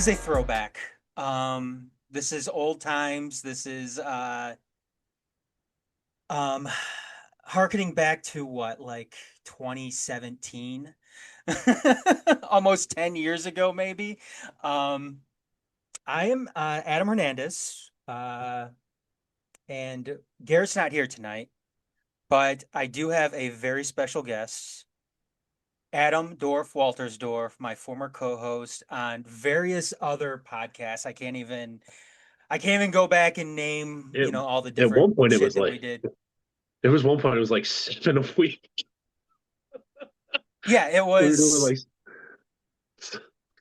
is a throwback. This is old times. This is um harkening back to what, like 2017? Almost 10 years ago, maybe. Um, I am Adam Hernandez, and Garrett's not here tonight, but I do have a very special guest. Adam Dorf, Waltersdorf, my former co-host on various other podcasts. I can't even go back and name, It, all the at different one point, it shit was that we like did. there was one point it was like 7 a week. Yeah, it We were doing was. like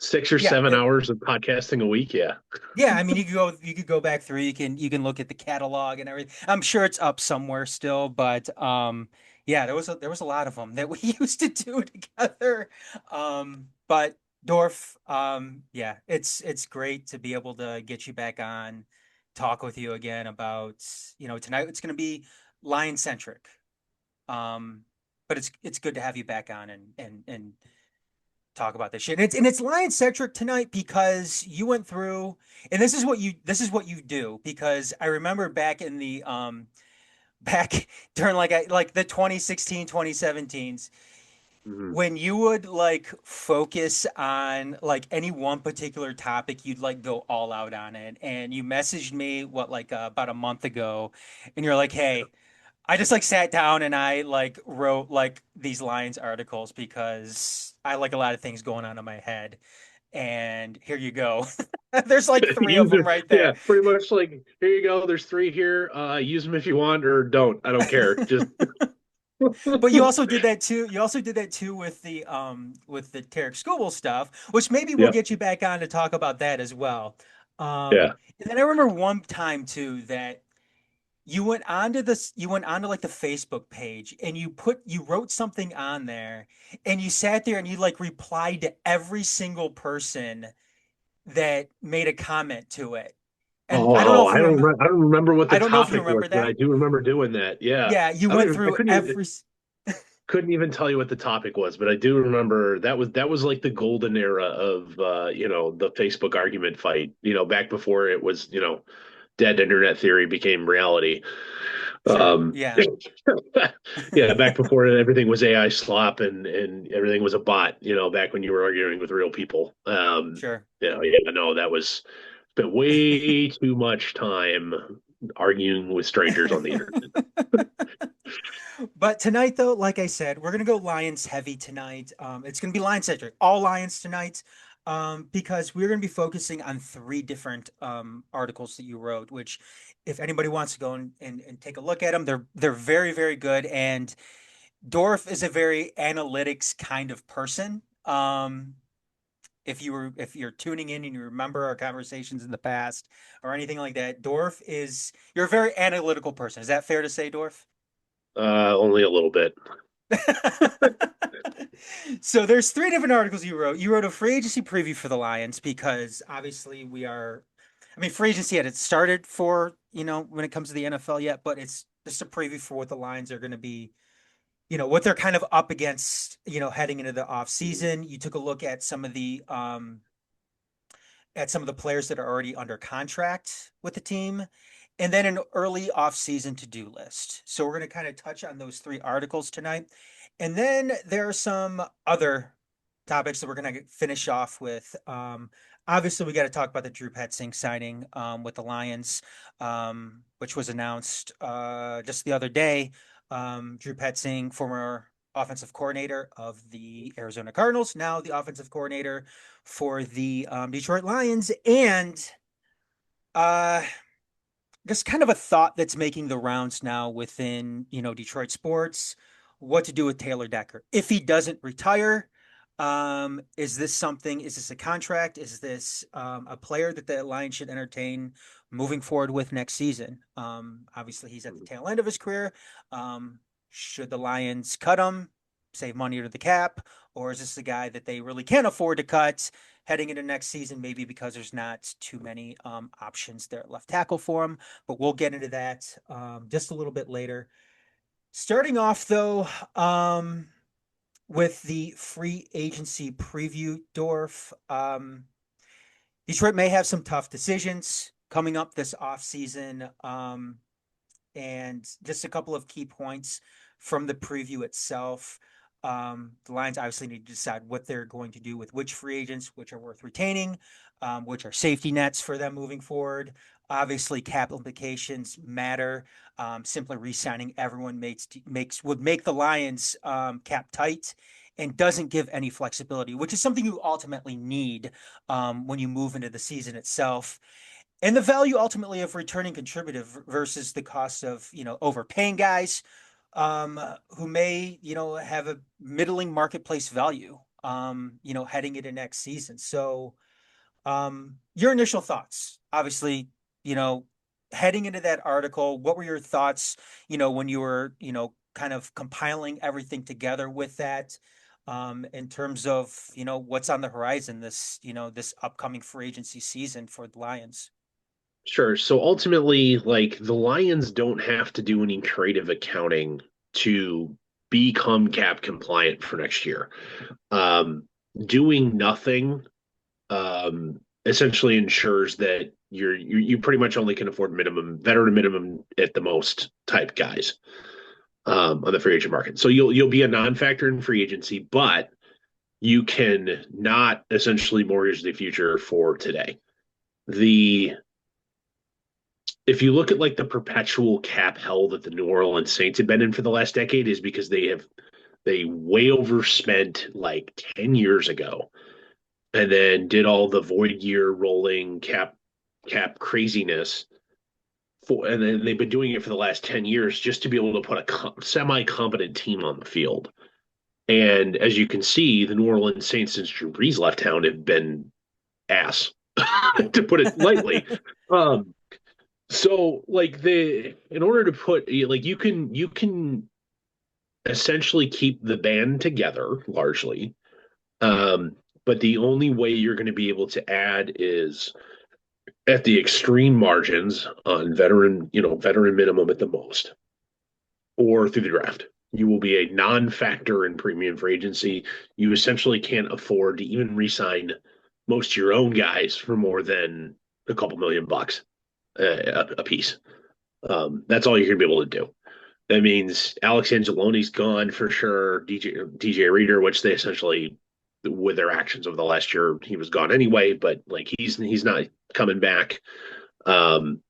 6 or 7 hours of podcasting a week. Yeah, Yeah, I mean, you could go back through, you can look at the catalog and everything. I'm sure it's up somewhere still, but yeah, there was a lot of them that we used to do together. But Dorf, yeah, it's great to be able to get you back on, talk with you again about, tonight it's going to be Lion centric. Um, but it's good to have you back on and talk about this shit. And it's Lion centric tonight because you went through, and this is what you do, because I remember back in the back during like the 2016 2017s, hmm when you would like focus on like any one particular topic, you'd like go all out on it. And you messaged me what, like about a month ago, and you're like, "Hey, I just like sat down and I like wrote like these Lions articles because I like a lot of things going on in my head." And here you go. There's like three of use them it. right Yeah, there. pretty much like here you go. There's three here. Use them if you want or don't. I don't care. Just But you also did that too. You also did that too with the Tarek Skubal stuff, which maybe we'll yeah, get you back on to talk about that as well. yeah. And then I remember one time too that you went onto like the Facebook page, and you wrote something on there, and you sat there and you like replied to every single person that made a comment to it. And I don't know Oh, if you remember. I don't remember what the I don't know if you topic was, remember but I that. do remember doing that. Yeah, Yeah, you I don't went even. I through couldn't even. Couldn't even tell you what the topic was, but I do remember that was like the golden era of the Facebook argument fight, back before it was, dead internet theory became reality. Sure, Um yeah, yeah, back before everything was AI slop and everything was a bot, back when you were arguing with real people. sure. Yeah, no, that was spent way too much time arguing with strangers on the internet. But tonight, though, like I said, we're gonna go Lions heavy tonight. It's gonna be Lion centric, all Lions tonight, because we're gonna be focusing on three different articles that you wrote. Which, if anybody wants to go and take a look at them, they're very very good. And Dorf is a very analytics kind of person. If you're tuning in and you remember our conversations in the past or anything like that, you're a very analytical person. Is that fair to say, Dorf? Only a little bit. So there's three different articles you wrote. You wrote a free agency preview for the Lions because obviously I mean, free agency hadn't started for, when it comes to the NFL yet, but it's just a preview for what the Lions are going to be, what they're kind of up against, heading into the off season. You took a look at some of the players that are already under contract with the team, and then an early off-season to-do list. So we're going to kind of touch on those three articles tonight. And then there are some other topics that we're going to finish off with. Obviously, we got to talk about the Drew Petzing signing with the Lions, which was announced just the other day. Drew Petzing, former offensive coordinator of the Arizona Cardinals, now the offensive coordinator for the Detroit Lions, and uh, just kind of a thought that's making the rounds now within Detroit sports. What to do with Taylor Decker if he doesn't retire? Is this something? Is this a contract? Is this a player that the Lions should entertain moving forward with next season? Obviously, he's at the tail end of his career. Should the Lions cut him, save money to the cap, or is this a guy that they really can't afford to cut heading into next season? Maybe because there's not too many options there at left tackle for him, but we'll get into that just a little bit later. Starting off though, with the free agency preview, Dorf. Detroit may have some tough decisions coming up this offseason. And just a couple of key points from the preview itself. The Lions obviously need to decide what they're going to do with which free agents, which are worth retaining, which are safety nets for them moving forward. Obviously, cap implications matter. Simply re-signing everyone would make the Lions cap tight and doesn't give any flexibility, which is something you ultimately need when you move into the season itself. And the value ultimately of returning contributive versus the cost of, overpaying guys who may, have a middling marketplace value, heading into next season. So, your initial thoughts, obviously, you know, heading into that article, what were your thoughts, when you were, kind of compiling everything together with that, in terms of, what's on the horizon this upcoming free agency season for the Lions? Sure. So ultimately, like the Lions don't have to do any creative accounting to become cap compliant for next year. Um, Doing nothing essentially ensures that you pretty much only can afford veteran minimum at the most type guys on the free agent market. So you'll be a non-factor in free agency, but you can not essentially mortgage the future for today. The If you look at like the perpetual cap hell that the New Orleans Saints have been in for the last decade, is because they way overspent like 10 years ago and then did all the void year rolling cap craziness for, and then they've been doing it for the last 10 years just to be able to put a semi-competent team on the field. And as you can see, the New Orleans Saints since Drew Brees left town have been ass, to put it lightly. Um, so like in order to put like you can essentially keep the band together largely. Um, but the only way you're going to be able to add is at the extreme margins on veteran minimum at the most, or through the draft. You will be a non-factor in premium free agency. You essentially can't afford to even re-sign most of your own guys for more than a couple $1 million a piece. That's all you're going to be able to do. That means Alex Angeloni's gone for sure. DJ Reader, which they essentially, with their actions over the last year, he was gone anyway. But like he's not coming back. Um,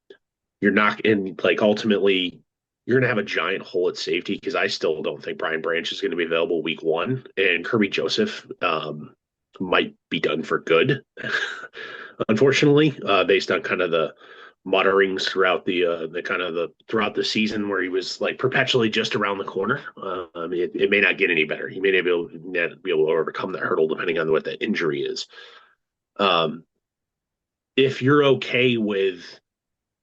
you're not in like ultimately you're gonna have a giant hole at safety because I still don't think Brian Branch is going to be available week one, and Kirby Joseph might be done for good, unfortunately, based on kind of the mutterings throughout the kind of the throughout the season where he was like perpetually just around the corner. It may not get any better. He may not be able to overcome that hurdle depending on what the injury is. Um, if you're okay with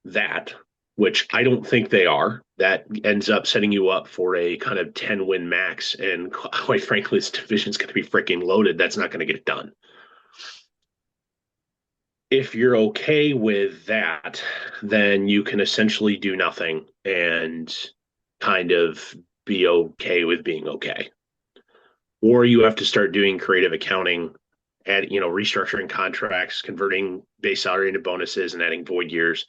that, which I don't think they are, that ends up setting you up for a kind of 10-win max. And quite frankly, this division's going to be freaking loaded. That's not going to get it done. If you're okay with that, then you can essentially do nothing and kind of be okay with being okay. Or you have to start doing creative accounting, restructuring contracts, converting base salary into bonuses and adding void years.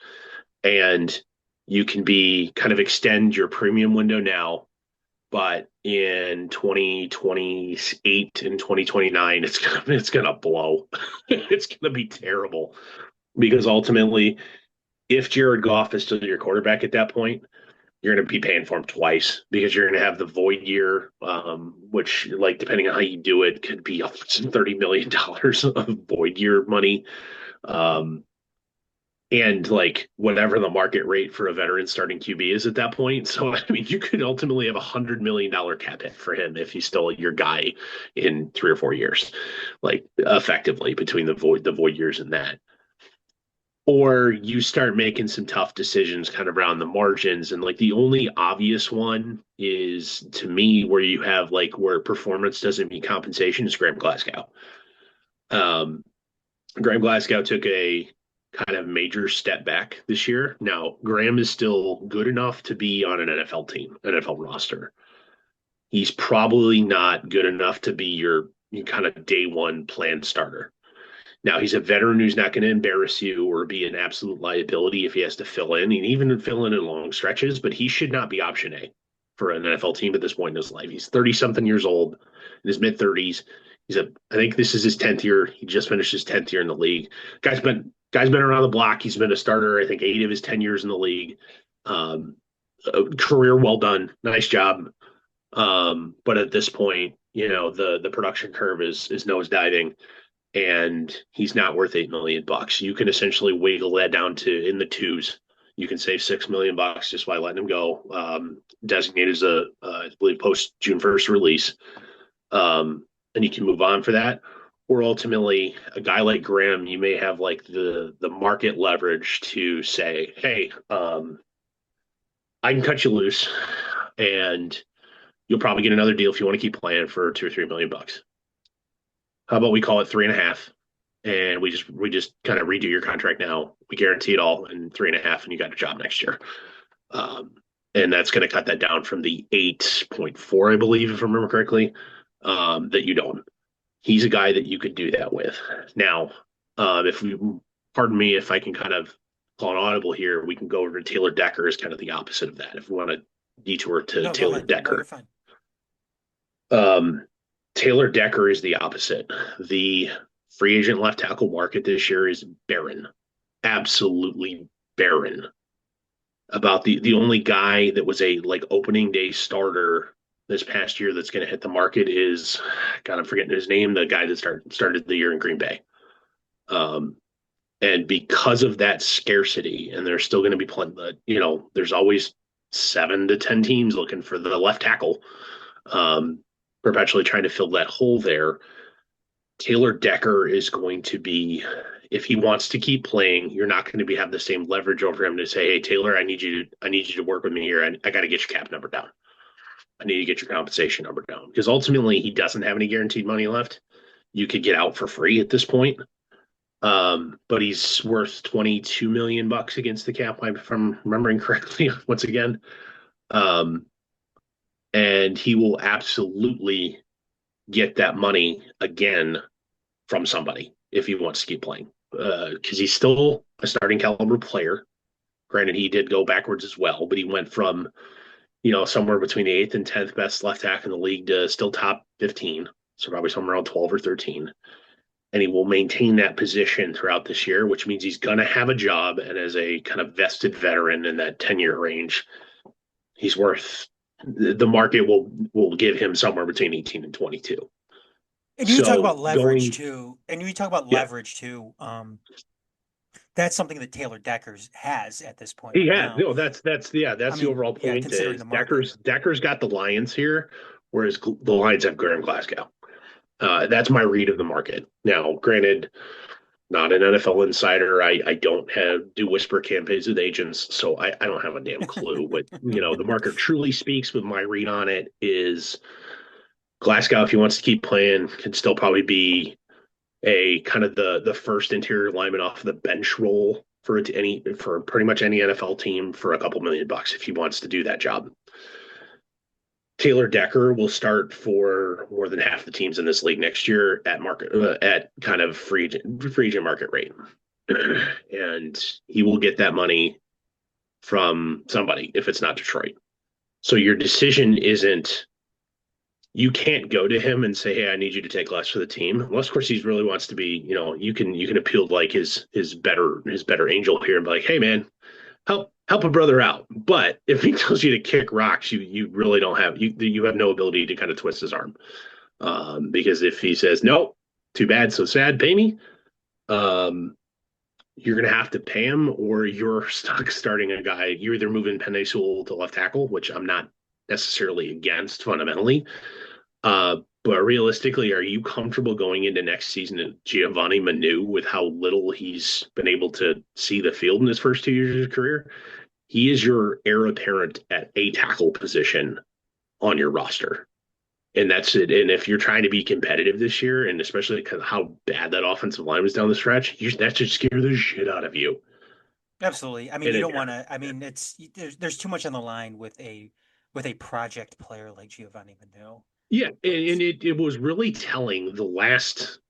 And you can be kind of extend your premium window now, but in 2028 and 2029, it's gonna blow. It's gonna be terrible because ultimately, if Jared Goff is still your quarterback at that point, you're going to be paying for him twice because you're going to have the void year, which, like, depending on how you do it, could be up to $30 million of void year money. Um, and like whatever the market rate for a veteran starting QB is at that point. So I mean, you could ultimately have $100 million cap hit for him if he's still your guy in 3 or 4 years, like effectively between the void years and that. Or you start making some tough decisions kind of around the margins. And like the only obvious one is to me where you have like where performance doesn't meet compensation is Graham Glasgow. Um, Graham Glasgow took a kind of major step back this year. Now, Graham is still good enough to be on an NFL team, NFL roster. He's probably not good enough to be your kind of day one plan starter. Now he's a veteran who's not going to embarrass you or be an absolute liability if he has to fill in, and even fill in long stretches. But he should not be option A for an NFL team at this point in his life. He's 30 something years old, in his mid 30s. I think this is his 10th year. He just finished his 10th year in the league. Guy's been around the block. He's been a starter. I think 8 of his 10 years in the league. Um, Career well done. Nice job. But at this point, the production curve is nosediving, and he's not worth $8 million. You can essentially wiggle that down to in the twos. You can save $6 million just by letting him go. Designated as I believe, post June 1st release, and you can move on for that. Or ultimately, a guy like Graham, you may have like the market leverage to say, hey, I can cut you loose, and you'll probably get another deal if you want to keep playing for $2 or $3 million. How about we call it 3.5, and we just kind of redo your contract now. We guarantee it all in 3.5, and you got a job next year. Um, and that's going to cut that down from the 8.4, I believe, if I remember correctly, that you don't. He's a guy that you could do that with. Now, if we, pardon me, if I can kind of call an audible here, we can go over to Taylor Decker as kind of the opposite of that. If we want to detour to No, go Taylor ahead. No, you're Decker, fine. um, Taylor Decker is the opposite. The free agent left tackle market this year is barren, absolutely barren. About the only guy that was a like opening day starter this past year that's going to hit the market is, God, I'm forgetting his name, the guy that started the year in Green Bay. Um, and because of that scarcity, and there's still going to be plenty, there's always 7 to 10 teams looking for the left tackle, um, perpetually trying to fill that hole there. Taylor Decker is going to be, if he wants to keep playing, you're not going to have the same leverage over him to say, "Hey, Taylor, I need you to work with me here. I got to get your cap number down. I need to get your compensation number down." Because ultimately, he doesn't have any guaranteed money left. You could get out for free at this point. But he's worth $22 million against the cap, if I'm remembering correctly. Once again, um, and he will absolutely get that money again from somebody if he wants to keep playing. Because he's still a starting caliber player. Granted, he did go backwards as well, but he went from somewhere between the eighth and 10th best left tackle in the league to still top 15, so probably somewhere around 12 or 13. And he will maintain that position throughout this year, which means he's going to have a job. And as a kind of vested veteran in that 10-year range, he's worth, the market will give him somewhere between 18 and 22. And you talk So about leverage going, too. And you talk about yeah, leverage too. That's something that Taylor Deckers has at this point he right has. now. No, that's I the mean, overall yeah, point considering is the market. Decker's got the Lions here, whereas the Lions have Graham Glasgow. That's my read of the market. Now, granted, not an NFL insider. I don't do whisper campaigns with agents, so I don't have a damn clue. But the market truly speaks. But my read on it is Glasgow, if he wants to keep playing, can still probably be a kind of the first interior lineman off the bench role for pretty much any NFL team for a couple $1 million if he wants to do that job. Taylor Decker will start for more than half the teams in this league next year at kind of free agent market rate, and he will get that money from somebody if it's not Detroit. So your decision isn't, you can't go to him and say, "Hey, I need you to take less for the team." Unless, of course, he really wants to be. You can appeal to like his better angel here and be like, "Hey, man, help a brother out." But if he tells you to kick rocks, you really don't have you have no ability to kind of twist his arm. Because if he says no, too bad, so sad, pay me. Um, you're gonna have to pay him, or you're stuck starting a guy. You're either moving Penei Sewell to left tackle, which I'm not necessarily against fundamentally. But realistically, are you comfortable going into next season at Giovanni Manu with how little he's been able to see the field in his first 2 years of his career? He is your heir apparent at a tackle position on your roster. And that's it. And if you're trying to be competitive this year, and especially because how bad that offensive line was down the stretch, that should scare the shit out of you. Absolutely. I mean, And you it, don't want to. I mean, there's too much on the line with a project player like Giovanni Manu. yeah, and It's it was really telling the last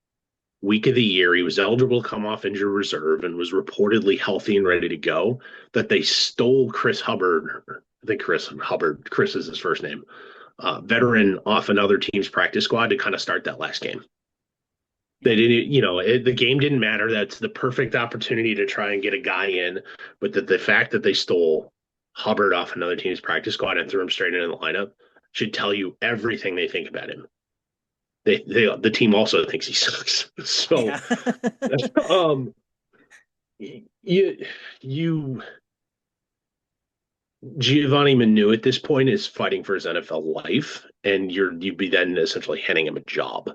week of the year. He was eligible to come off injured reserve and was reportedly healthy and ready to go. That they stole Chris Hubbard. I think Chris Hubbard. Chris is his first name. Veteran off another team's practice squad to kind of start that last game. They Yeah. didn't, the game didn't matter. That's the perfect opportunity to try and get a guy in. But the fact that they stole Hubbard off another team's practice squad and threw him straight into the lineup should tell you everything they think about him. The team also thinks he sucks. So, Yeah. um, you you Giovanni Manu at this point is fighting for his NFL life, and you'd be then essentially handing him a job.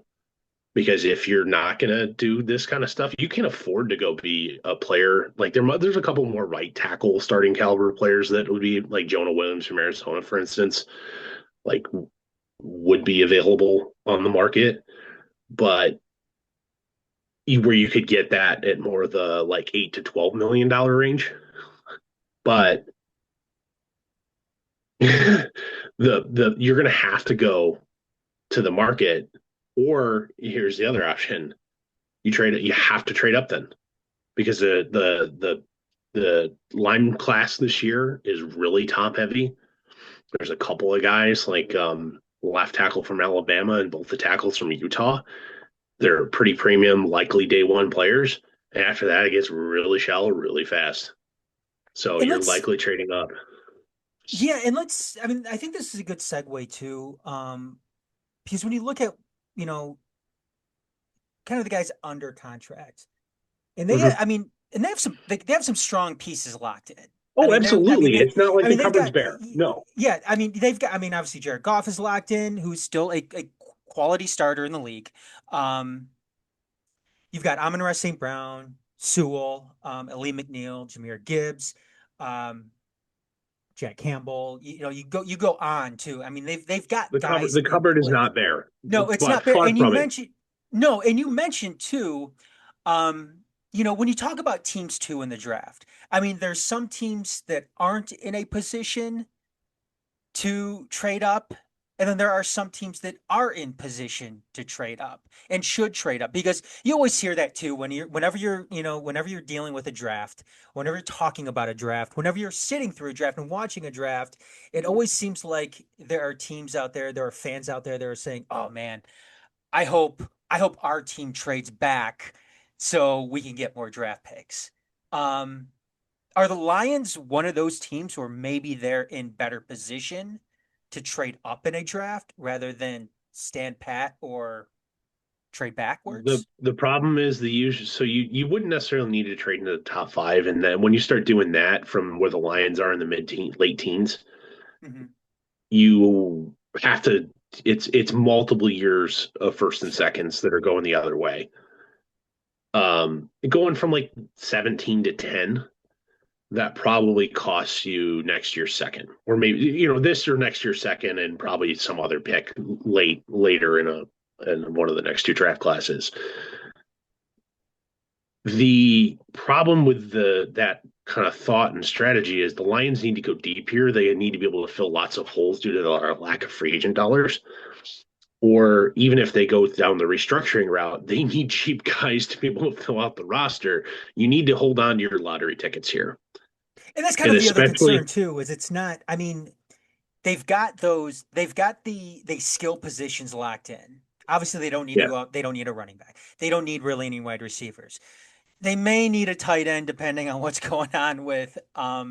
Because if you're not going to do this kind of stuff, you can afford to go be a player. Like there's a couple more right tackle starting caliber players that would be like Jonah Williams from Arizona, for instance, like would be available on the market, but where you could get that at more of the like $8 to $12 million range. But the you're going to have to go to the market, or here's the other option: you have to trade up then because the line class this year is really top heavy. There's a couple of guys like left tackle from Alabama and both the tackles from Utah. They're pretty premium, likely day one players. And after that, it gets really shallow really fast. So And you're let's likely trading up. Yeah, and I mean, I think this is a good segue too. Because when you look at, you know, kind of the guys under contract, and Mm-hmm. I mean, and they have some strong pieces locked in. Oh, absolutely. It's not like the They've cupboard's got, bare. No. yeah, I mean, I mean, obviously Jared Goff is locked in, who's still a quality starter in the league. Um, you've got Amon-Ra St. Brown, Sewell, Ali McNeil, Jameer Gibbs, um, Jack Campbell. You go on too. I mean, they've got guys The in cupboard is place. not bare, No, it's but not fair. far And you from it. mentioned no, and you mentioned too, when you talk about teams too in the draft, I mean, there's some teams that aren't in a position to trade up. And then there are some teams that are in position to trade up and should trade up because you always hear that too whenever you're dealing with a draft, whenever you're talking about a draft, whenever you're sitting through a draft and watching a draft, it always seems like there are teams out there are fans out there that are saying, "Oh man, I hope I hope our team trades back so we can get more draft picks." Um, are the Lions one of those teams where maybe they're in better position to trade up in a draft rather than stand pat or trade backwards? The problem is the usual. So you wouldn't necessarily need to trade into the top five, and then when you start doing that from where the Lions are in the late teens, Hmm. you have to. It's multiple years of first and seconds that are going the other way. Going from like 17 to 10, that probably costs you next year's second, or maybe this or next year's second, and probably some other pick later in one of the next two draft classes. The problem with that kind of thought and strategy is the Lions need to go deep here. They need to be able to fill lots of holes due to the lack of free agent dollars. Or even if they go down the restructuring route, they need cheap guys to be able to fill out the roster. You need to hold on to your lottery tickets here. And that's kind And of the other concern especially, too, is it's not, I mean, they've got the skill positions locked in. Obviously, they don't need to yeah, go out, they don't need a running back. They don't need really any wide receivers. They may need a tight end depending on what's going on with with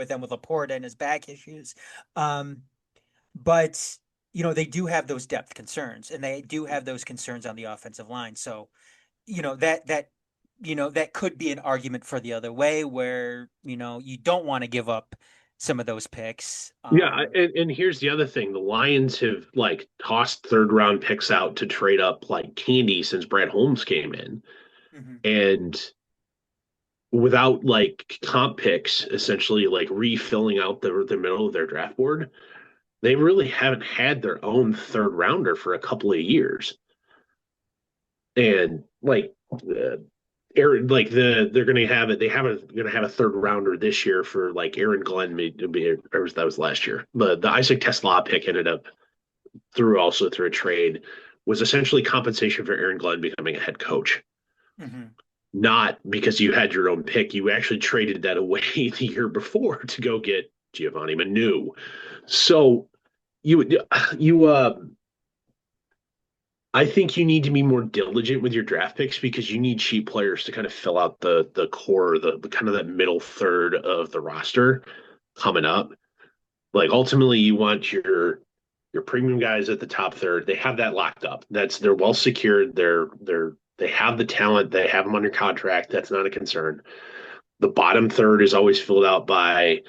them with Laporta and his back issues. Um, but they do have those depth concerns and they do have those concerns on the offensive line. So, that could be an argument for the other way where, you don't want to give up some of those picks. yeah. And here's the other thing: the Lions have like tossed third round picks out to trade up like candy since Brad Holmes came in, Mhm. and without like comp picks, essentially like refilling out the middle of their draft board, they really haven't had their own third rounder for a couple of years. And like Aaron, like they're going to have it. They have going to have a third rounder this year for like Aaron Glenn. Maybe that was last year. The Isaac Tesla pick ended up through a trade was essentially compensation for Aaron Glenn becoming a head coach. Hmm. Not because you had your own pick. You actually traded that away the year before to go get Giovanni Manu. So you you I think you need to be more diligent with your draft picks because you need cheap players to kind of fill out the core, the kind of that middle third of the roster coming up. Like ultimately you want your premium guys at the top third. They have that locked up. They're well secured. They have the talent. They have them under contract. That's not a concern. The bottom third is always filled out by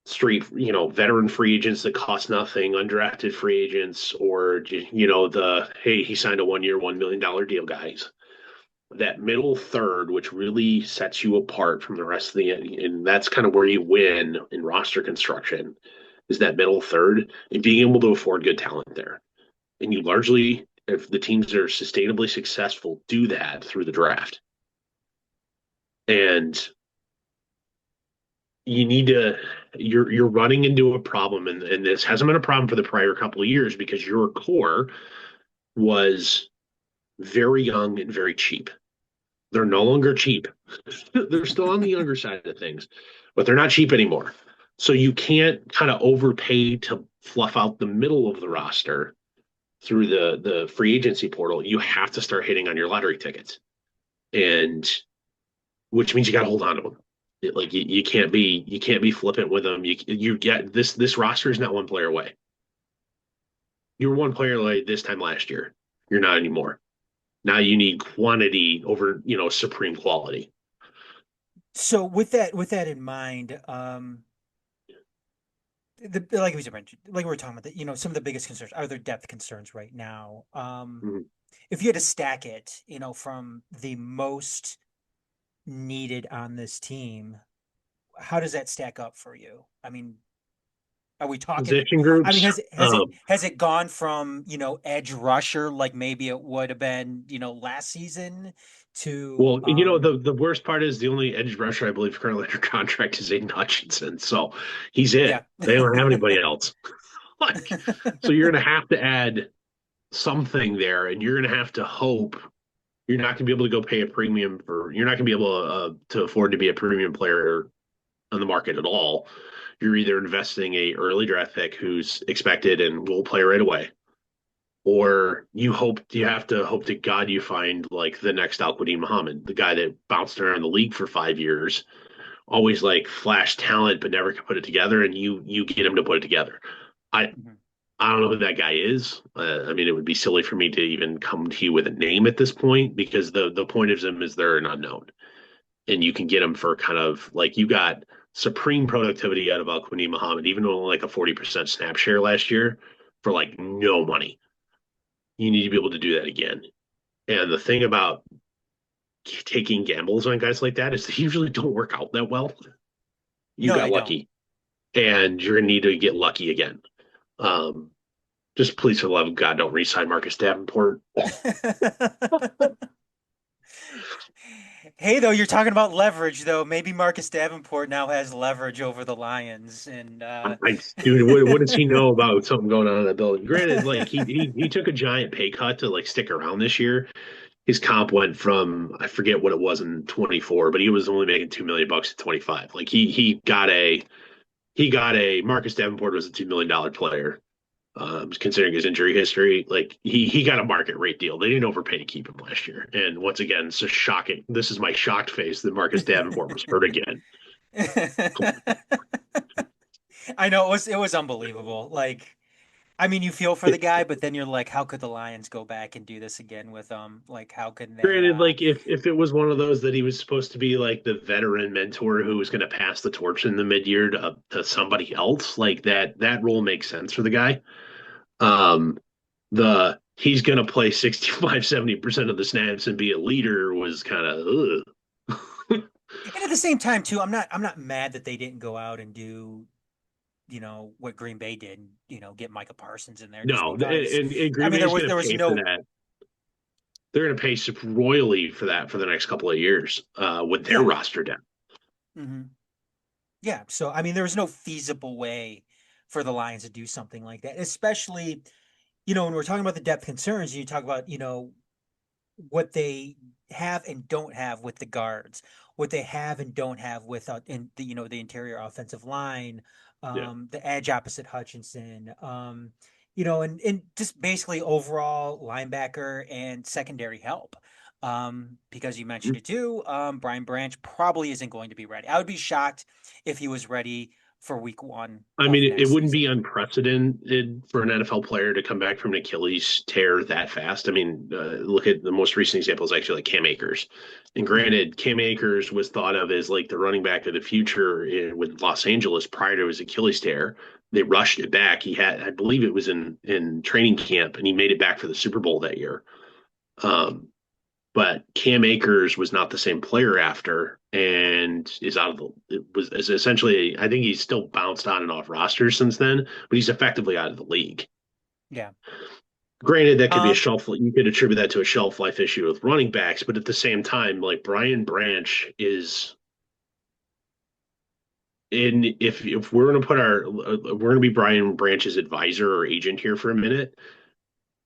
street, veteran free agents that cost nothing, undrafted free agents, or the hey, he signed a 1 year, $1 million deal, guys. That middle third, which really sets you apart from the rest of the, and that's kind of where you win in roster construction, is that middle third and being able to afford good talent there. And you largely, if the teams that are sustainably successful, do that through the draft. And you need to you're running into a problem, and this hasn't been a problem for the prior couple of years because your core was very young and very cheap. They're no longer cheap. They're still on the younger side of things, but they're not cheap anymore. So you can't kind of overpay to fluff out the middle of the roster through the free agency portal. You have to start hitting on your lottery tickets, and which means you got to hold on to them. Like you can't be flippant with them. You get this roster is not one player away. You were one player away this time last year. You're not anymore. Now you need quantity over supreme quality. So with that in mind, like we mentioned, like we were talking about, that some of the biggest concerns are their depth concerns right now. Mhm. If you had to stack it, from the most needed on this team, how does that stack up for you? I mean, are we talking? Position I mean, groups. has it gone from edge rusher like maybe it would have been last season to Well, the worst part is the only edge rusher I believe currently under contract is Aiden Hutchinson. So he's yeah. it. They don't have anybody else. Like, so you're gonna have to add something there, and you're gonna have to hope you're not gonna be able to go pay a premium for. You're not gonna be able to afford to be a premium player on the market at all. You're either investing a early draft pick who's expected and will play right away, or you have to hope to God you find like the next Al-Quadin Muhammad, the guy that bounced around the league for 5 years, always like flash talent but never could put it together, and you get him to put it together. I Mhm. I don't know who that guy is. I mean, it would be silly for me to even come to you with a name at this point because the point of them is they're an unknown, and you can get them for kind of like you got supreme productivity out of Al-Quadin Muhammad, even though like a 40% snap share last year for like no money. You need to be able to do that again. And the thing about taking gambles on guys like that is they usually don't work out that well. You No, got they don't. lucky, and you're gonna need to get lucky again. Um, just please, for the love of God, don't re-sign Marcus Davenport. Hey, though, you're talking about leverage, though. Maybe Marcus Davenport now has leverage over the Lions, and Dude, what does he know about something going on in that building? Granted, like he took a giant pay cut to like stick around this year. His comp went from I forget what it was in 24, but he was only making 2 million bucks at 25. Like he got a Marcus Davenport was a $2 million player. Considering his injury history, like he got a market rate deal. They didn't overpay to keep him last year. And once again, it's just shocking. This is my shocked face that Marcus Davenport was hurt again. I know it was unbelievable. Like, I mean, you feel for the It, guy, but then you're like, how could the Lions go back and do this again with Like, how can they? Granted, like if it was one of those that he was supposed to be like the veteran mentor who was going to pass the torch in the mid year to somebody else, like that role makes sense for the guy. Um, the he's going to play 65-70% of the snaps and be a leader was kind of And at the same time, too, I'm not mad that they didn't go out and do what Green Bay did, get Micah Parsons in there just no, because. and I Green mean, Bay there is was going there to was pay for no. that. They're going to pay royally for that for the next couple of years with their Yeah. roster depth. Hmm. Yeah. So I mean, there was no feasible way for the Lions to do something like that, especially. when we're talking about the depth concerns, you talk about, what they have and don't have with the guards, what they have and don't have with in the the interior offensive line, Yeah. the edge opposite Hutchinson, and just basically overall linebacker and secondary help. Because you mentioned it too, Brian Branch probably isn't going to be ready. I would be shocked if he was ready for week 1 I mean, of it next wouldn't be season. unprecedented for an NFL player to come back from an Achilles tear that fast. I mean, look at the most recent example is actually like Cam Akers. And Mhm. granted, Cam Akers was thought of as like the running back of the future with Los Angeles prior to his Achilles tear. They rushed it back. He had, I believe it was in training camp, and he made it back for the Super Bowl that year. Um, but Cam Akers was not the same player after, and is out of the. It was is essentially. I think he's still bounced on and off rosters since then, but he's effectively out of the league. Yeah. Granted, that could be a Um, shelf. You could attribute that to a shelf life issue with running backs, but at the same time, like Brian Branch is in. If we're going to put our, we're going to be Brian Branch's advisor or agent here for a minute,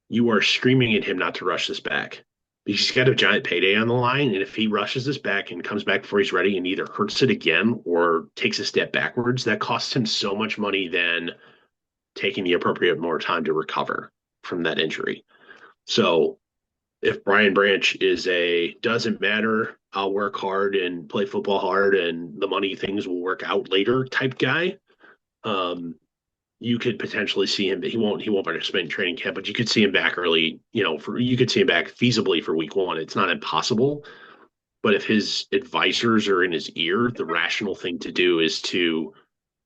you are screaming at him not to rush this back. Because he's got a giant payday on the line, and if he rushes this back and comes back before he's ready and either hurts it again or takes a step backwards, that costs him so much money than taking the appropriate more time to recover from that injury. So if Brian Branch is a doesn't matter, I'll work hard and play football hard and the money things will work out later type guy, um, you could potentially see him. He won't participate in training camp, but you could see him back early. You could see him back feasibly for week 1. It's not impossible, but if his advisors are in his ear, the rational thing to do is to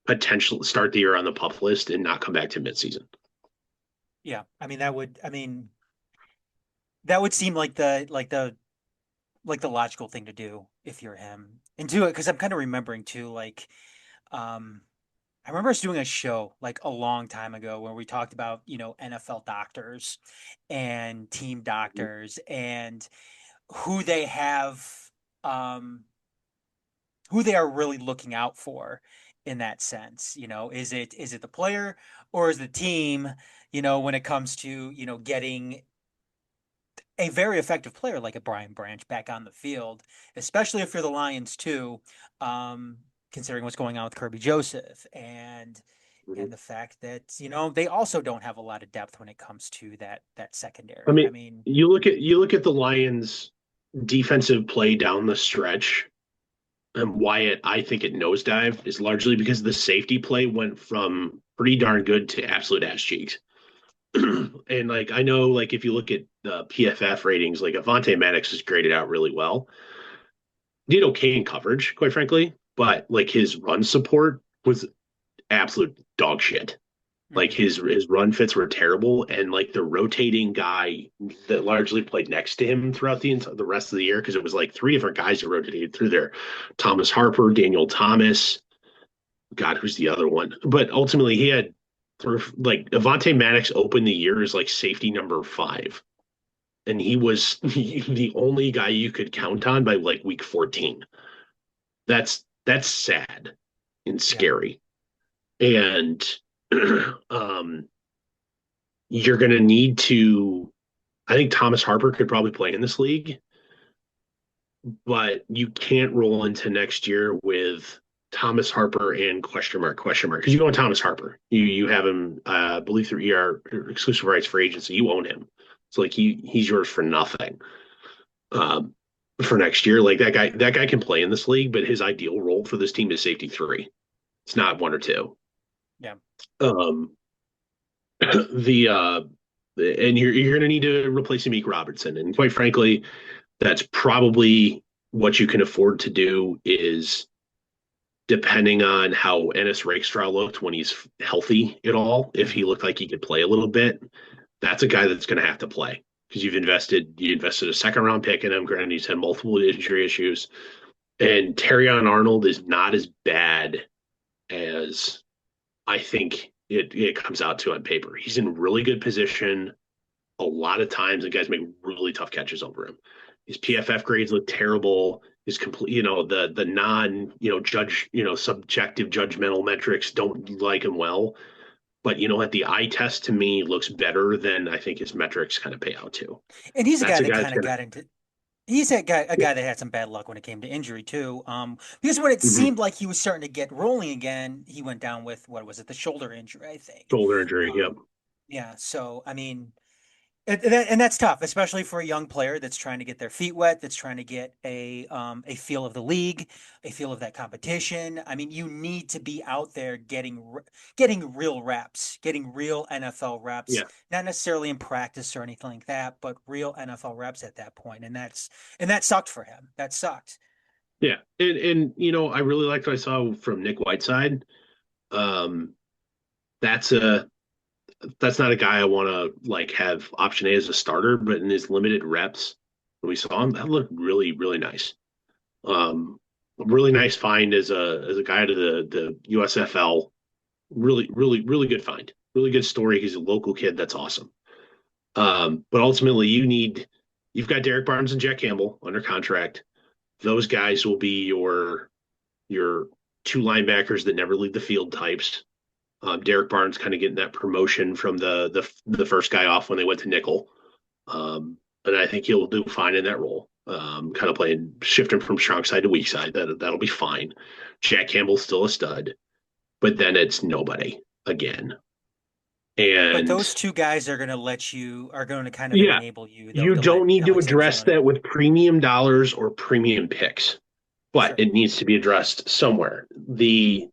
potentially start the year on the pup list and not come back to midseason. yeah. I mean, that would seem like the logical thing to do if you're him and do it because I'm kind of remembering too like um I remember us doing a show like a long time ago where we talked about NFL doctors and team doctors and who they have um who they are really looking out for in that sense. Is it the player or is the team, when it comes to getting a very effective player like a Brian Branch back on the field, especially if you're the Lions too, um, considering what's going on with Kirby Joseph and Mhm. the fact that they also don't have a lot of depth when it comes to that I secondary. I mean, mean, you look at the Lions' defensive play down the stretch, and why I think it nosedived is largely because the safety play went from pretty darn good to absolute ass cheeks. And like I know, like if you look at the PFF ratings, like Avante Maddox is graded out really well. Did okay in coverage, quite frankly, but like his run support was absolute dog shit. Like mhm, his run fits were terrible, and like the rotating guy that largely played next to him throughout the rest of the year, because it was like three different guys that rotated through there: Thomas Harper, Daniel Thomas, God, who's the other one? But ultimately, he had like Avante Maddox opened the year as like safety number 5, and he was the only guy you could count on by like week 14. That's sad and yeah, scary, and um, you're going to need to. I think Thomas Harper could probably play in this league, but you can't roll into next year with Thomas Harper and question mark because you own Thomas Harper. You have him, I believe through exclusive rights for agency. You own him, so like he's yours for nothing. Um, for next year, like that guy can play in this league, but his ideal role for this team is safety 3. It's not 1 or 2. yeah, Um, the and you're going to need to replace Amik Robertson, and quite frankly, that's probably what you can afford to do is depending on how Ennis Rakestraw looked when he's healthy at all, if he mhm, looked like he could play a little bit, that's a guy that's going to have to play because you invested a second round pick in him. Granted, he's had multiple injury issues, and Terrion Arnold is not as bad as I think it comes out to on paper. He's in really good position a lot of times, and guys make really tough catches over him. His PFF grades look terrible. His complete, the non, subjective judgmental metrics don't like him well. But you know what? The eye test to me looks better than I think his metrics kind of pay out to. And he's a That's guy a that guy that's kind of gonna. got into he's a Yeah. guy that had some bad luck when it came to injury too. Because when it Mhm. seemed like he was starting to get rolling again, he went down with what was it, the shoulder injury, I think. Shoulder injury. Yep. Yeah, so I mean, and that's tough, especially for a young player that's trying to get their feet wet, that's trying to get a feel of the league, a feel of that competition. I mean, you need to be out there getting real reps, getting real NFL reps, Yeah. not necessarily in practice or anything like that, but real NFL reps at that point. And that sucked for him. That sucked. Yeah. And you know, I really liked what I saw from Nick Whiteside. Um, that's a that's not a guy I want to like have option A as a starter, but in his limited reps, when we saw him, that looked really, really nice. A really nice find as a guy to the USFL. Really, really, really good find. Really good story. He's a local kid. That's awesome. But ultimately, you've got Derek Barnes and Jack Campbell under contract. Those guys will be your two linebackers that never leave the field types. Derek Barnes kind of getting that promotion from the first guy off when they went to nickel, and I think he'll do fine in that role. Kind of playing shifting from strong side to weak side. That'll be fine. Jack Campbell's still a stud, but then it's nobody again. But And those two guys are going to kind of yeah, enable you though you to don't let need to Alex address Arizona. that with premium dollars or premium picks, but Sure. it needs to be addressed somewhere. The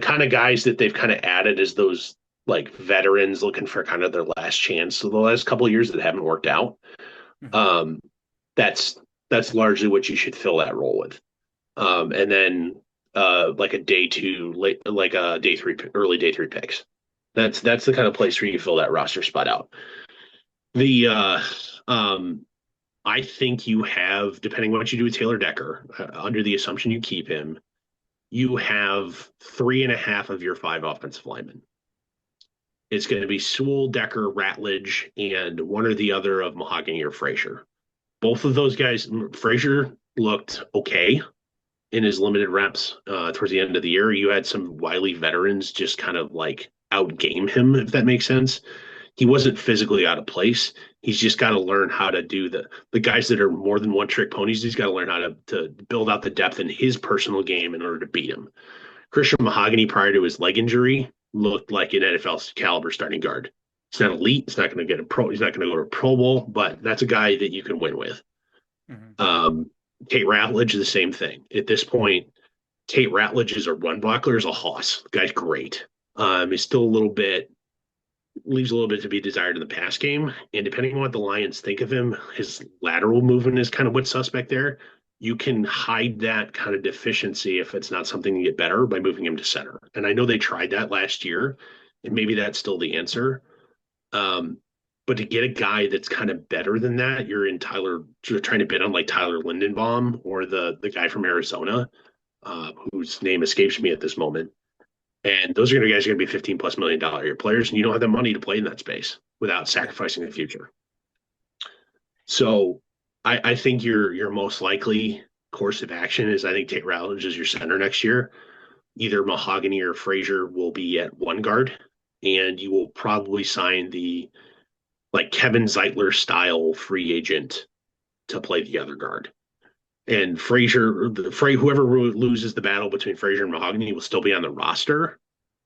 kind of guys that they've kind of added as those like veterans looking for kind of their last chance. So the last couple of years that haven't worked out, Hmm. um, that's that's largely what you should fill that role with. And then like a day two, late like a day three, early day three picks. That's the kind of place where you fill that roster spot out. The um, I think you have, depending on what you do with Taylor Decker, under the assumption you keep him, you have three and a half of your five offensive linemen. It's going to be Sewell, Decker, Ratledge, and one or the other of Mahogany or Frazier. Both of those guys, Frazier looked okay in his limited reps towards the end of the year. You had some wily veterans just kind of like outgame him, if that makes sense. He wasn't physically out of place. He's just got to learn how to do the guys that are more than one trick ponies. He's got to learn how to build out the depth in his personal game in order to beat him. Christian Mahogany, prior to his leg injury, looked like an NFL caliber starting guard. He's not elite. He's not going to get a pro. He's not going to go to a Pro Bowl, but that's a guy that you can win with. Hmm. Um, Tate Ratledge is the same thing. At this point, Tate Ratledge is a run blocker, is a hoss. The guy's great. He's still a little bit leaves a little bit to be desired in the pass game. And depending on what the Lions think of him, his lateral movement is kind of what's suspect there. You can hide that kind of deficiency if it's not something to get better by moving him to center. And I know they tried that last year, and maybe that's still the answer. Um, but to get a guy that's kind of better than that, you're trying to bid on like Tyler Lindenbaum or the guy from Arizona, whose name escapes me at this moment. And those are going to guys are going to be $15+ million year players, and you don't have the money to play in that space without Yeah. sacrificing the future. So I think your most likely course of action is I think Tate Ratledge is your center next year. Either Mahogany or Frazier will be at one guard, and you will probably sign the like Kevin Zeitler style free agent to play the other guard. And whoever loses the battle between Frazier and Mahogany will still be on the roster,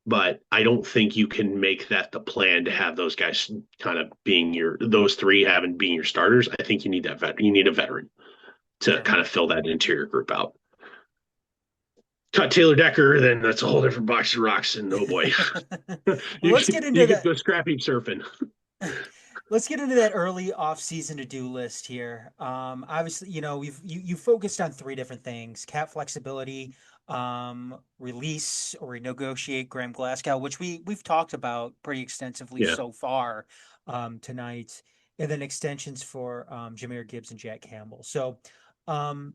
but I don't think you can make that the plan to have those guys kind of being those three having being your starters. I think you need that vet. You need a veteran to Sure. kind of fill that interior group out. Cut Taylor Decker, then that's a whole different box of rocks. And oh boy, Well, you you could go scrap heap surfing. let's get into that early off-season to-do list here. Obviously, you focused on three different things: cap flexibility, release or renegotiate Graham Glasgow, which we've talked about pretty extensively Yeah, so far tonight, and then extensions for Jahmyr Gibbs and Jack Campbell. So, um,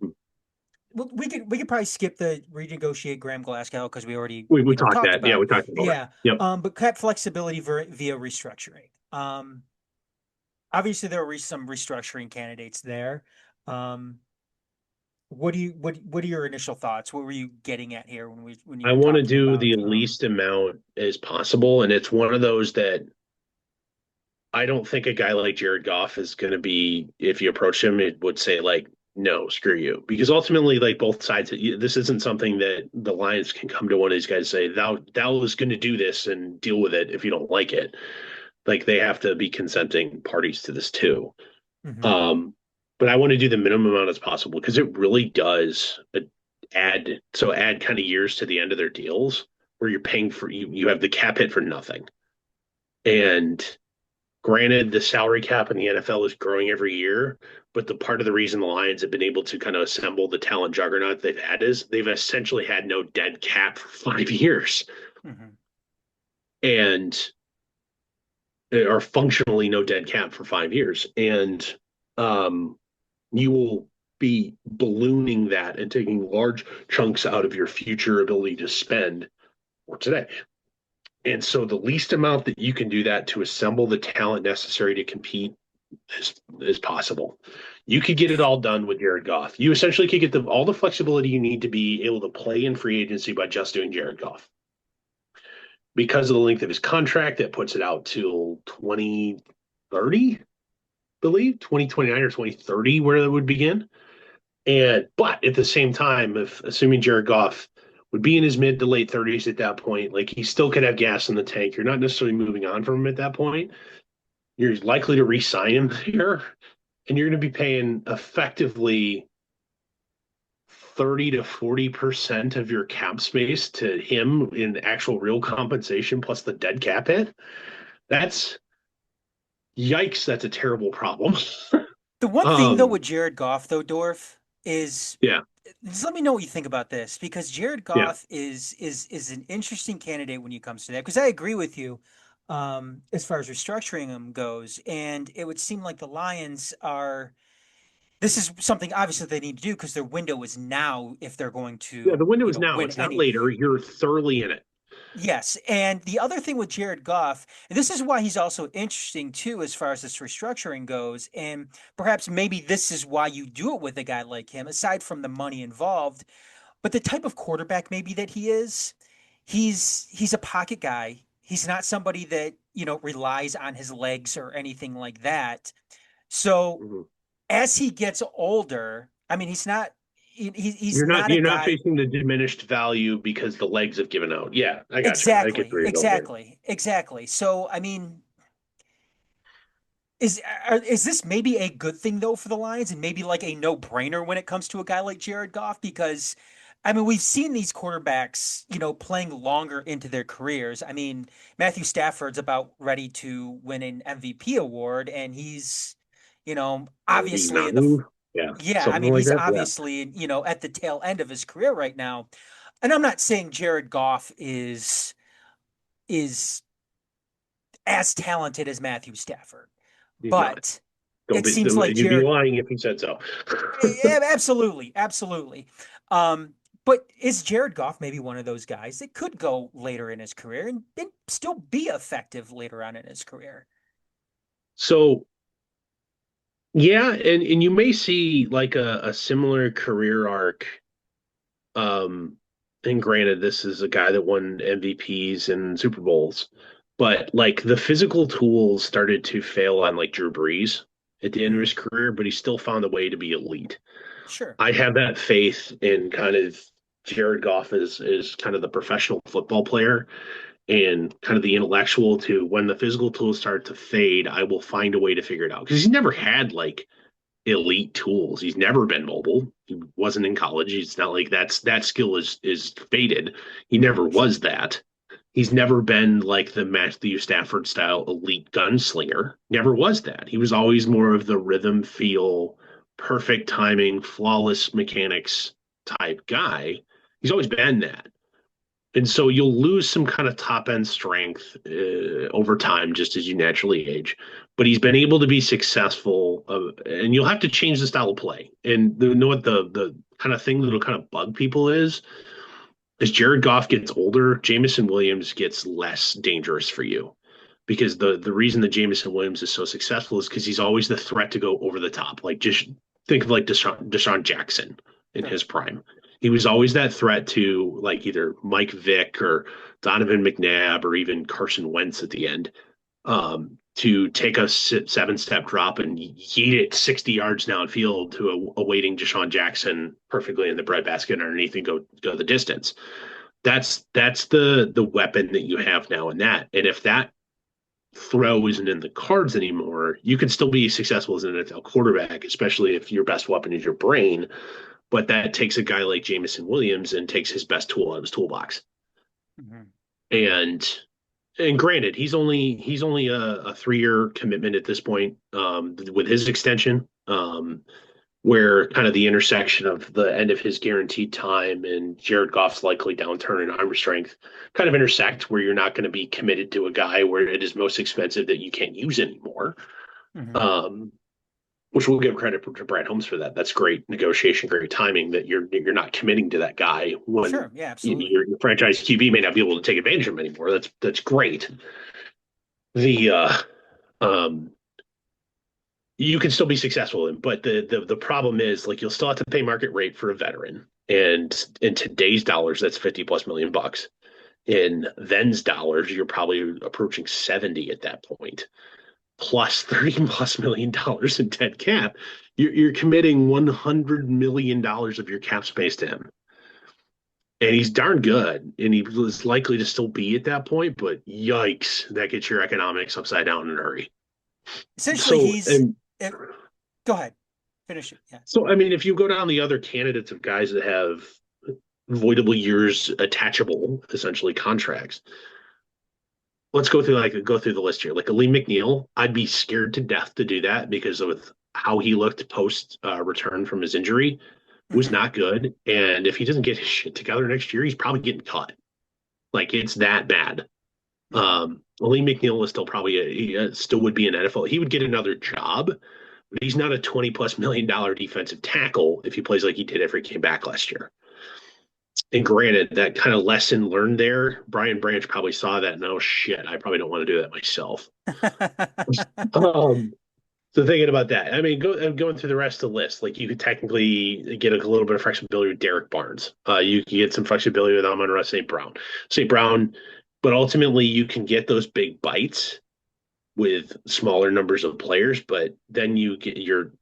we could probably skip the renegotiate Graham Glasgow because we already we talked talked that. Yeah, about we it. talked about it. Yeah. Yep. But cap flexibility via restructuring. Obviously there were some restructuring candidates there. Um, what are your initial thoughts? What were you getting at here when you I were want to talking do about the least amount as possible, and it's one of those that I don't think a guy like Jared Goff is going to be, if you approach him, it would say like, no, screw you. Because ultimately, like both sides, this isn't something that the Lions can come to one of these guys and say, thou is going to do this and deal with it if you don't like it. Like they have to be consenting parties to this too. hmm Um, but I want to do the minimum amount as possible because it really does add kind of years to the end of their deals where you're paying for you have the cap hit for nothing. And granted, the salary cap in the NFL is growing every year, but the part of the reason the Lions have been able to kind of assemble the talent juggernaut they've had is they've essentially had no dead cap for 5 years hmm and are functionally no dead cap for 5 years. And um, you will be ballooning that and taking large chunks out of your future ability to spend for today. And so the least amount that you can do that to assemble the talent necessary to compete is possible. You could get it all done with Jared Goff. You essentially could get all the flexibility you need to be able to play in free agency by just doing Jared Goff. Because of the length of his contract, that puts it out till 2030, believe 2029 or 2030, where it would begin. And but at the same time, if assuming Jared Goff would be in his mid to late 30s at that point, like he still could have gas in the tank. You're not necessarily moving on from him at that point. You're likely to re-sign him here, and you're going to be paying effectively 30 to 40% of your cap space to him in actual real compensation plus the dead cap hit. That's yikes, that's a terrible problem. The one thing though um with Jared Goff though, Dorf, is yeah, just let me know what you think about this because Jared yeah. Goff is an interesting candidate when it comes to that because I agree with you as far as restructuring him goes, and it would seem like the Lions are. This is something obviously they need to do because their window is now if they're going Yeah, the to, window is now. win It's not any. later. You're thoroughly in it. Yes, and the other thing with Jared Goff, and this is why he's also interesting too, as far as this restructuring goes, and perhaps maybe this is why you do it with a guy like him, aside from the money involved, but the type of quarterback maybe that he is, he's a pocket guy. He's not somebody that, relies on his legs or anything like that. So Mhm. as he gets older, I mean, he's You're not not a you're not guy. facing the diminished value because the legs have given out. Yeah, I got you. I get Exactly, where you're going there. exactly, exactly. So I mean, is this maybe a good thing though for the Lions and maybe like a no-brainer when it comes to a guy like Jared Goff? Because I mean, we've seen these quarterbacks, playing longer into their careers. I mean, Matthew Stafford's about ready to win an MVP award, and he's, obviously in the 39. Yeah, yeah, I something mean, like he's that. Yeah. obviously, at the tail end of his career right now. And I'm not saying Jared Goff is as talented as Matthew Stafford, He's not. but Don't it be. seems like You'd be Jared. lying if you said so. Absolutely, absolutely. But is Jared Goff maybe one of those guys that could go later in his career and still be effective later on in his career? So yeah, and you may see like a similar career arc. Um, and granted, this is a guy that won MVPs and Super Bowls, but like the physical tools started to fail on like Drew Brees at the end of hmm his career, but he still found a way to be elite. Sure. I have that faith in kind of Jared Goff is kind of the professional football player and kind of the intellectual to when the physical tools start to fade, I will find a way to figure it out. Because he's never had like elite tools. He's never been mobile. He wasn't in college. It's not like that skill is faded. He never was Sure. that. He's never been like the Matthew Stafford style elite gunslinger. Never was that. He was always more of the rhythm feel, perfect timing, flawless mechanics type guy. He's always been that. And so you'll lose some kind of top end strength over time, just as you naturally age. But he's been able to be successful, and you'll have to change the style of play. And you know what the kind of thing that'll kind of bug people is as Jared Goff gets older, Jamison Williams gets less dangerous for you. Because the reason that Jamison Williams is so successful is because he's always the threat to go over the top. Like just think of like Deshaun Jackson in Sure. his prime. He was always that threat to like either Mike Vick or Donovan McNabb or even Carson Wentz at the end, to take a 7-step drop and yeet it 60 yards downfield to a waiting Deshaun Jackson perfectly in the breadbasket underneath and go the distance. That's the weapon that you have now in that. And if that throw isn't in the cards anymore, you can still be successful as an NFL quarterback, especially if your best weapon is your brain. But that takes a guy like Jameson Williams and takes his best tool out of his toolbox. Hmm. And granted, he's only a 3-year commitment at this point, with his extension, where kind of the intersection of the end of his guaranteed time and Jared Goff's likely downturn in arm strength kind of intersect, where you're not going to be committed to a guy where it is most expensive that you can't use anymore. Hmm. Um, which we'll give credit to Brad Holmes for that. That's great negotiation, great timing that you're not committing to that guy when Sure. Yeah, absolutely. your franchise QB may not be able to take advantage of him anymore. That's great. The um you can still be successful in, but the problem is like you'll still have to pay market rate for a veteran. And in today's dollars, that's 50 plus million bucks. In then's dollars, you're probably approaching 70 at that point, plus 30 plus million dollars in dead cap. You're committing $100 million of your cap space to him. And he's darn good, and he was likely to still be at that point, but yikes, that gets your economics upside down in a hurry. Essentially, So, he's. and It, go ahead. Finish it. Yeah. So, I mean, if you go down the other candidates of guys that have voidable years attachable, essentially contracts, let's go through the list here. Like Lee McNeil, I'd be scared to death to do that because of how he looked post return from his injury was Hmm. not good. And if he doesn't get his shit together next year, he's probably getting cut. Like it's that bad. Hmm. Lee McNeil is still probably still would be an NFL. He would get another job, but he's not a 20 plus $1 million defensive tackle if he plays like he did after he came back last year. And granted, that kind of lesson learned there, Brian Branch probably saw that. No shit, I probably don't want to do that myself. Um, so thinking about that, I mean, going through the rest of the list, like you could technically get a little bit of flexibility with Derek Barnes. You can get some flexibility with Amon-Ra St. Brown. St. Brown, but ultimately you can get those big bites with smaller numbers of players, but then you get your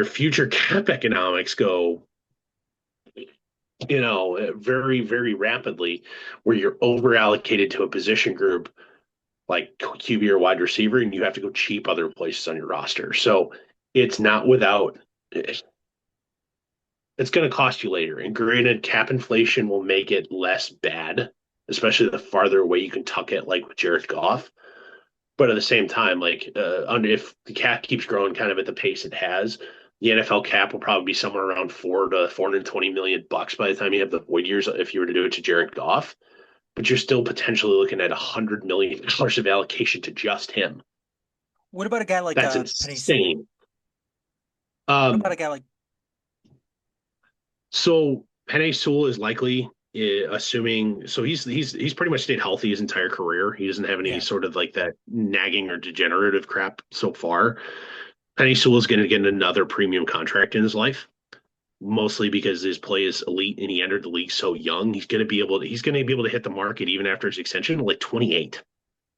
future cap economics go, very, very rapidly where you're over allocated to a position group like QB or wide receiver, and you have to go cheap other places on your roster. So it's not without it's going to cost you later. And granted, cap inflation will make it less bad, especially the farther away you can tuck it, like with Jared Goff. But at the same time, like if the cap keeps growing kind of at the pace it has, the NFL cap will probably be somewhere around 4 to 420 million bucks by the time you have the void years if you were to do it to Jared Goff. But you're still potentially looking at $100 million of allocation to just him. What about a guy like That's Penny Sewell? insane. What about Um, a guy like? so Penei Sewell is likely, assuming so he's pretty much stayed healthy his entire career. He doesn't have any Yeah. sort of like that nagging or degenerative crap so far. Penei Sewell is going to get another premium contract in his life, mostly because his play is elite and he entered the league so young. He's going to be able to hit the market even after his extension, like 28.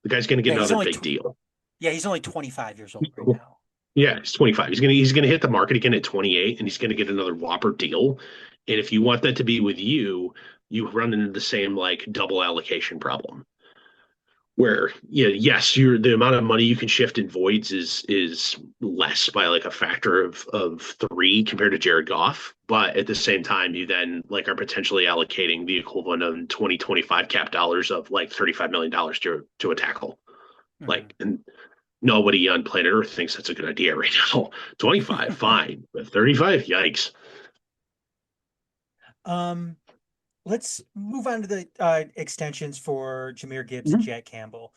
The guy's going to get Yeah. He's another only. big deal. Yeah. He's only 25 years old right now. Yeah, he's 25. He's gonna hit the market again at 28, and he's gonna get another whopper deal. And if you want that to be with you, you run into the same like double allocation problem where yes, the amount of money you can shift in voids is less by like a factor of three compared to Jared Goff. But at the same time, you then like are potentially allocating the equivalent of 2025 cap dollars of like $35 million to a tackle. Hmm. Like, and nobody on planet Earth thinks that's a good idea right now. 25, fine, but 35, yikes. um. Let's move on to the extensions for Jahmyr Gibbs and Mhm. Jack Campbell.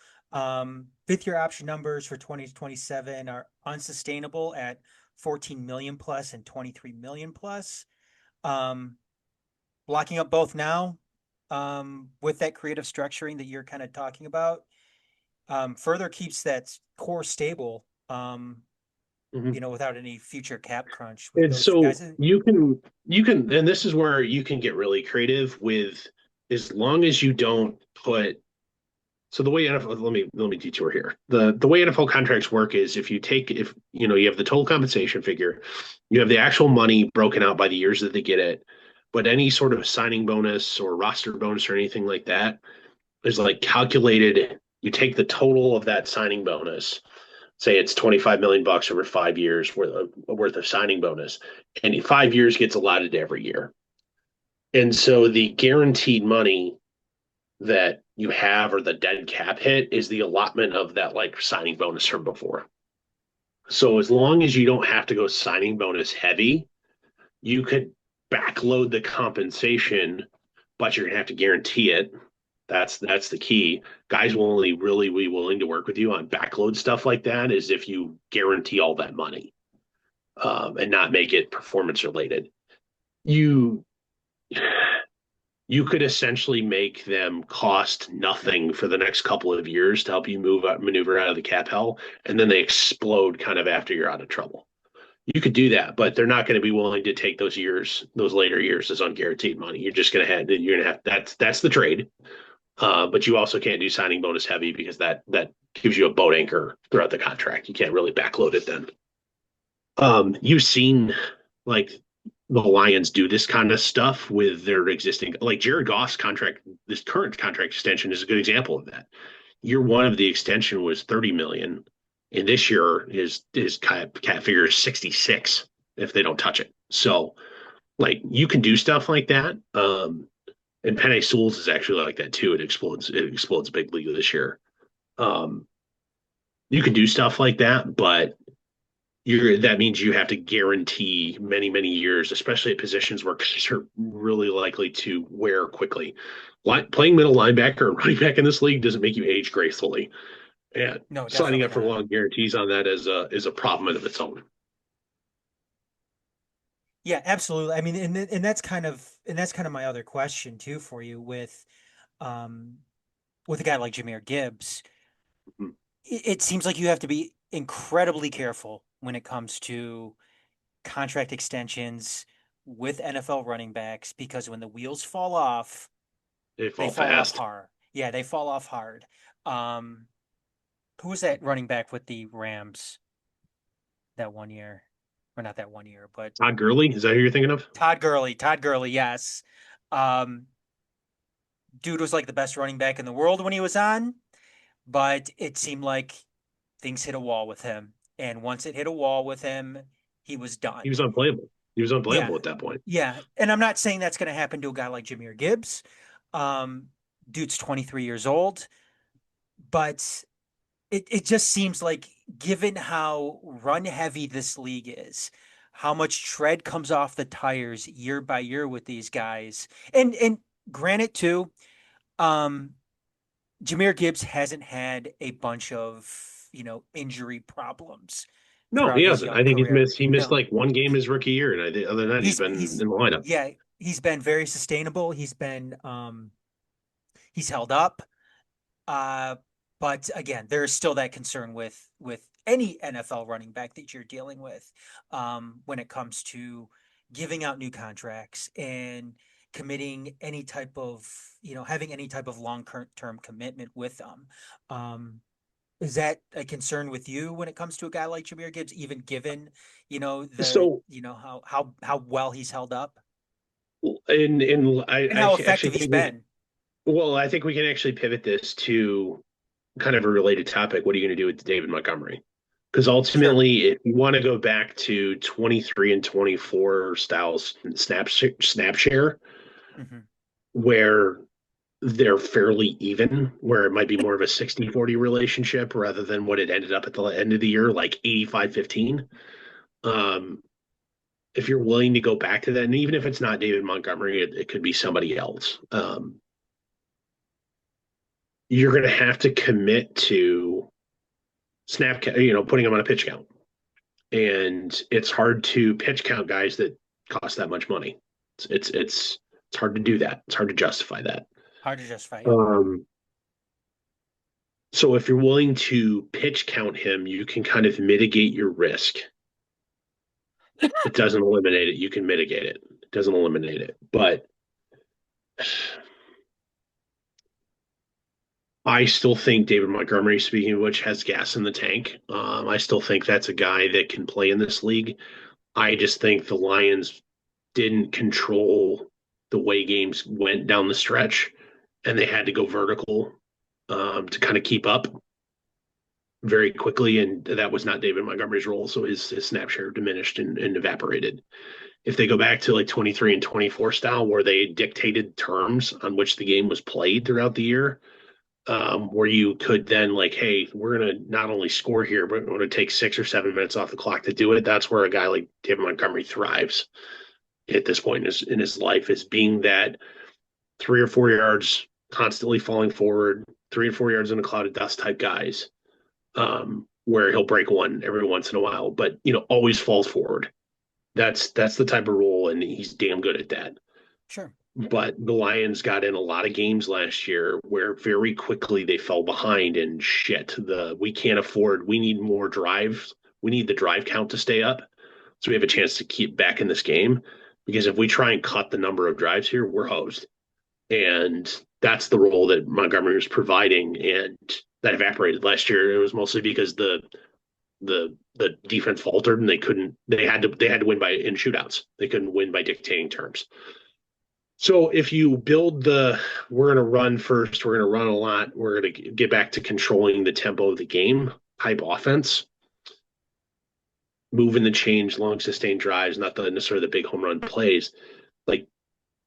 Fifth year option numbers for 2027 are unsustainable at 14 million plus and 23 million plus. Um, Blocking up both now, with that creative structuring that you're kind of talking about, further keeps that core stable. Mhm. without any future cap crunch with And those two so guys. you can, and this is where you can get really creative with, as long as you don't put. So the way NFL, let me detour here. The way NFL contracts work is, if you have the total compensation figure, you have the actual money broken out by the years that they get it, but any sort of signing bonus or roster bonus or anything like that is like calculated. You take the total of that signing bonus, say it's 25 million bucks over 5 years worth of signing bonus, and 5 years gets allotted every year. And so the guaranteed money that you have, or the dead cap hit, is the allotment of that like signing bonus from before. So as long as you don't have to go signing bonus heavy, you could backload the compensation, but you're gonna have to guarantee it. That's the key. Guys will only really be willing to work with you on backload stuff like that is if you guarantee all that money, and not make it performance related. You you could essentially make them cost nothing for the next couple of years to help you maneuver out of the cap hell, and then they explode kind of after you're out of trouble. You could do that, but they're not going to be willing to take those later years as unguaranteed money. You're going to have that's the trade. But you also can't do signing bonus heavy because that gives you a boat anchor throughout the contract. You can't really backload it then. You've seen like the Lions do this kind of stuff with their existing, like Jared Goff's contract. This current contract extension is a good example of that. Year one of the extension was 30 million, and this year his cap figure is 66 if they don't touch it. So like you can do stuff like that. And Penny Sewell's is actually like that too. It explodes big league this year. Um, you can do stuff like that, but that means you have to guarantee many, many years, especially at positions where guys are really likely to wear quickly. Playing middle linebacker and running back in this league doesn't make you age gracefully. And No, signing definitely up for not. long guarantees on that is a problem of its own. Yeah, absolutely. I mean, and that's kind of my other question too for you um with a guy like Jahmyr Gibbs. It seems like you have to be incredibly careful when it comes to contract extensions with NFL running backs because when the wheels fall off, They they fall fall off fast. hard. Yeah, they fall off hard. Um, who was that running back with the Rams that 1 year? Or not that 1 year, but Todd Gurley, is that who you're thinking of? Todd Gurley. Todd Gurley, yes. Um, dude was like the best running back in the world when he was on, but it seemed like things hit a wall with him. And once it hit a wall with him, he was He was done. unplayable. He was Yeah. unplayable at that point. Yeah. And I'm not saying that's going to happen to a guy like Jahmyr Gibbs. Um, dude's 23 years old, but it just seems like, given how run heavy this league is, how much tread comes off the tires year by year with these guys. And granted too, um, Jahmyr Gibbs hasn't had a bunch of, injury problems No, he throughout his hasn't. I young think career. he missed No, like one game his rookie year, and other than that, he's been in he's the lineup. yeah, he's been very sustainable. He's held up. Uh, but again, there is still that concern with any NFL running back that you're dealing with, when it comes to giving out new contracts and committing any type of, having any type of long-term commitment with them. Um, is that a concern with you when it comes to a guy like Jahmyr Gibbs, even given, So, how well he's held up and and I how actually effective he's think we, been? well, I think we can actually pivot this to kind of a related topic. What are you going to do with David Montgomery? Because Sure. ultimately, if you want to go back to 23 and 24 styles snap share, Hmm. where they're fairly even, where it might be more of a 60-40 relationship rather than what it ended up at the end of the year, like 85-15. Um, if you're willing to go back to that, and even if it's not David Montgomery, it could be somebody else. You're going to have to commit to putting them on a pitch count, and it's hard to pitch count guys that cost that much money. It's hard to do that. It's hard to justify that. Hard to justify. Yep. Um, so if you're willing to pitch count him, you can kind of mitigate your risk It doesn't eliminate it. You can mitigate it. It doesn't eliminate it. But I still think David Montgomery, speaking of which, has gas in the tank. I still think that's a guy that can play in this league. I just think the Lions didn't control the way games went down the stretch, and they had to go vertical to kind of keep up very quickly. And that was not David Montgomery's role, so his snap share diminished and evaporated. If they go back to like 23 and 24 style, where they dictated terms on which the game was played throughout the year, where you could then like, hey, we're going to not only score here, but we're going to take 6 or 7 minutes off the clock to do it. That's where a guy like David Montgomery thrives at this point in his life, is being that 3 or 4 yards constantly falling forward, 3 or 4 yards in a cloud of dust type guys, where he'll break one every once in a while, but always falls forward. That's the type of role, and he's damn good at that. Sure. But the Lions got in a lot of games last year where very quickly they fell behind, and shit, we can't afford, we need more drives. We need the drive count to stay up so we have a chance to keep back in this game. Because if we try and cut the number of drives here, we're hosed. And that's the role that Montgomery was providing, and that evaporated last year. It was mostly because the defense faltered, and they had to win by in shootouts. They couldn't win by dictating terms. So if you build we're going to run first, we're going to run a lot, we're going to get back to controlling the tempo of the game type offense, moving the change, long sustained drives, not necessarily the big home run plays. Like,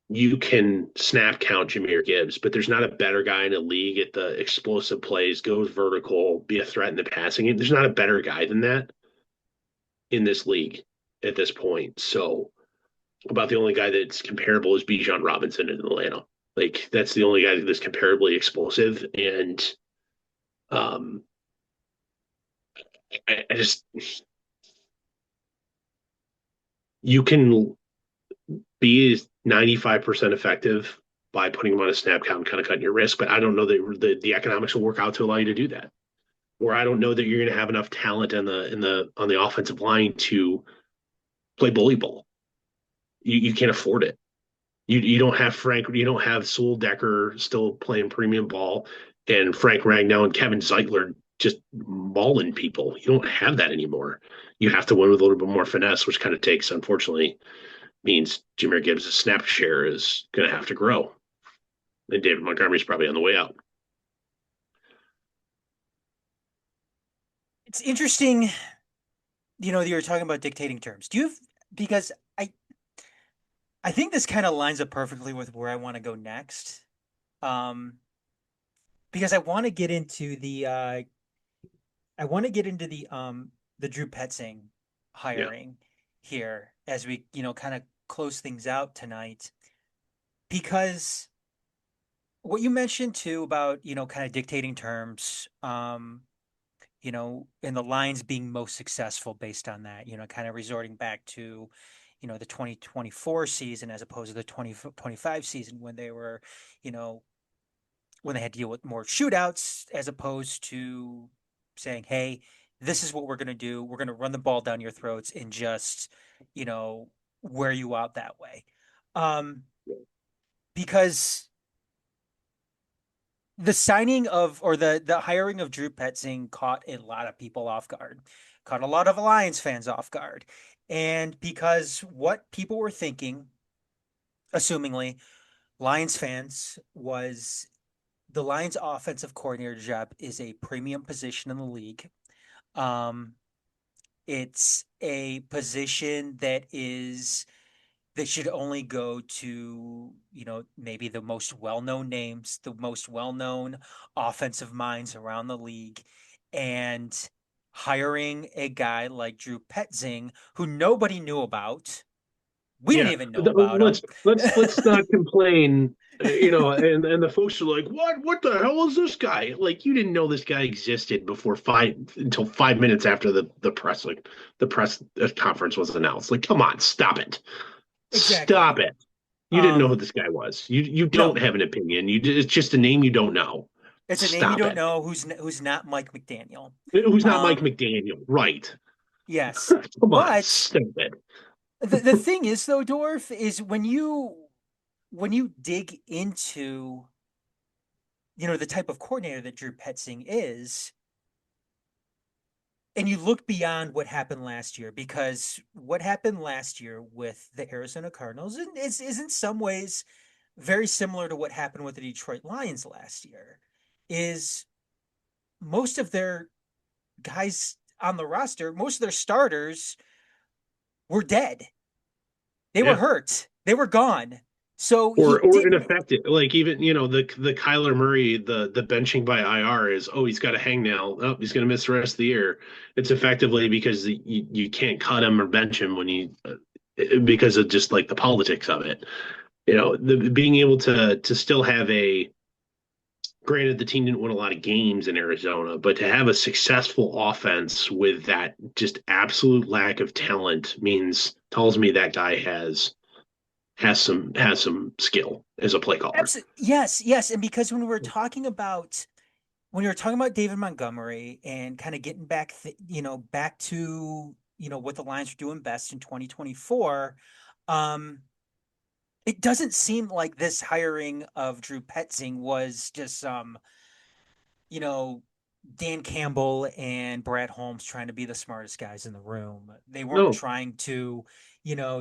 you can snap count Jahmyr Gibbs, but there's not a better guy in the league at the explosive plays, goes vertical, be a threat in the passing game. There's not a better guy than that in this league at this point. So about the only guy that's comparable is Bijan Robinson in Atlanta. Like, that's the only guy that's comparably explosive. And um, I just, you can be 95% effective by putting him on a snap count and kind of cutting your risk. But I don't know that the economics will work out to allow you to do that. Or I don't know that you're going to have enough talent on the offensive line to play bully ball. You can't afford it. You don't have you don't have Sewell Decker still playing premium ball, and Frank Ragnow and Kevin Zeitler just mauling people. You don't have that anymore. You have to win with a little bit more finesse, which kind of takes, unfortunately, means Jahmyr Gibbs' snap share is going to have to grow. And David Montgomery's probably on the way out. It's interesting, you were talking about dictating terms. Because I think this kind of lines up perfectly with where I want to go next. Um, because I want to get into the Drew Petzing Yeah. hiring here as we, kind of close things out tonight. Because what you mentioned too about, kind of dictating terms, and the lines being most successful based on that, kind of resorting back to, the 2024 season as opposed to the 2025 season when they were, you know, when they had to deal with more shootouts as opposed to saying, hey, this is what we're going to do. We're going to run the ball down your throats and just, you know, wear you out that way. Um, because the signing of or the hiring of Drew Petzing caught a lot of people off guard, caught a lot of Alliance fans off guard. And because what people were thinking, assumingly, Lions fans, was the Lions offensive coordinator job is a premium position in the league. Um, it's a position that should only go to, maybe the most well-known names, the most well-known offensive minds around the league. And hiring a guy like Drew Petzing, who nobody knew about. We didn't Yeah, even know about him. let's not complain. And the folks are like, what the hell is this guy? Like, you didn't know this guy existed before until 5 minutes after the press conference was announced. Like, come on, stop it, stop Exactly. it. You didn't know who Um, this guy was. You don't no, have an opinion. It's just a name you don't know. it's a name you Stop don't it. know who's not Mike McDaniel. Who's not Mike Um, McDaniel? Right. Yes. Come on, But stupid. the thing is though, Dorf, is when you dig into, the type of coordinator that Drew Petzing is, and you look beyond what happened last year, because what happened last year with the Arizona Cardinals is in some ways very similar to what happened with the Detroit Lions last year. Is most of their guys on the roster, most of their starters were dead. They were Yeah. hurt. They were gone. So he Or didn't. ineffective. Like even the Kyler Murray the benching by IR is, oh, he's got a hangnail, oh, he's going to miss the rest of the year. It's effectively because you can't cut him or bench him when you because of just like the politics of it. Being able to still have a, granted the team didn't win a lot of games in Arizona, but to have a successful offense with that just absolute lack of talent means tells me that guy has some skill as a play caller. Absolutely. Yes, yes. And because when we were talking about David Montgomery and kind of getting back, back to, what the Lions are doing best in 2024, um, it doesn't seem like this hiring of Drew Petzing was just you know, Dan Campbell and Brad Holmes trying to be the smartest guys in the room. They weren't No, trying to,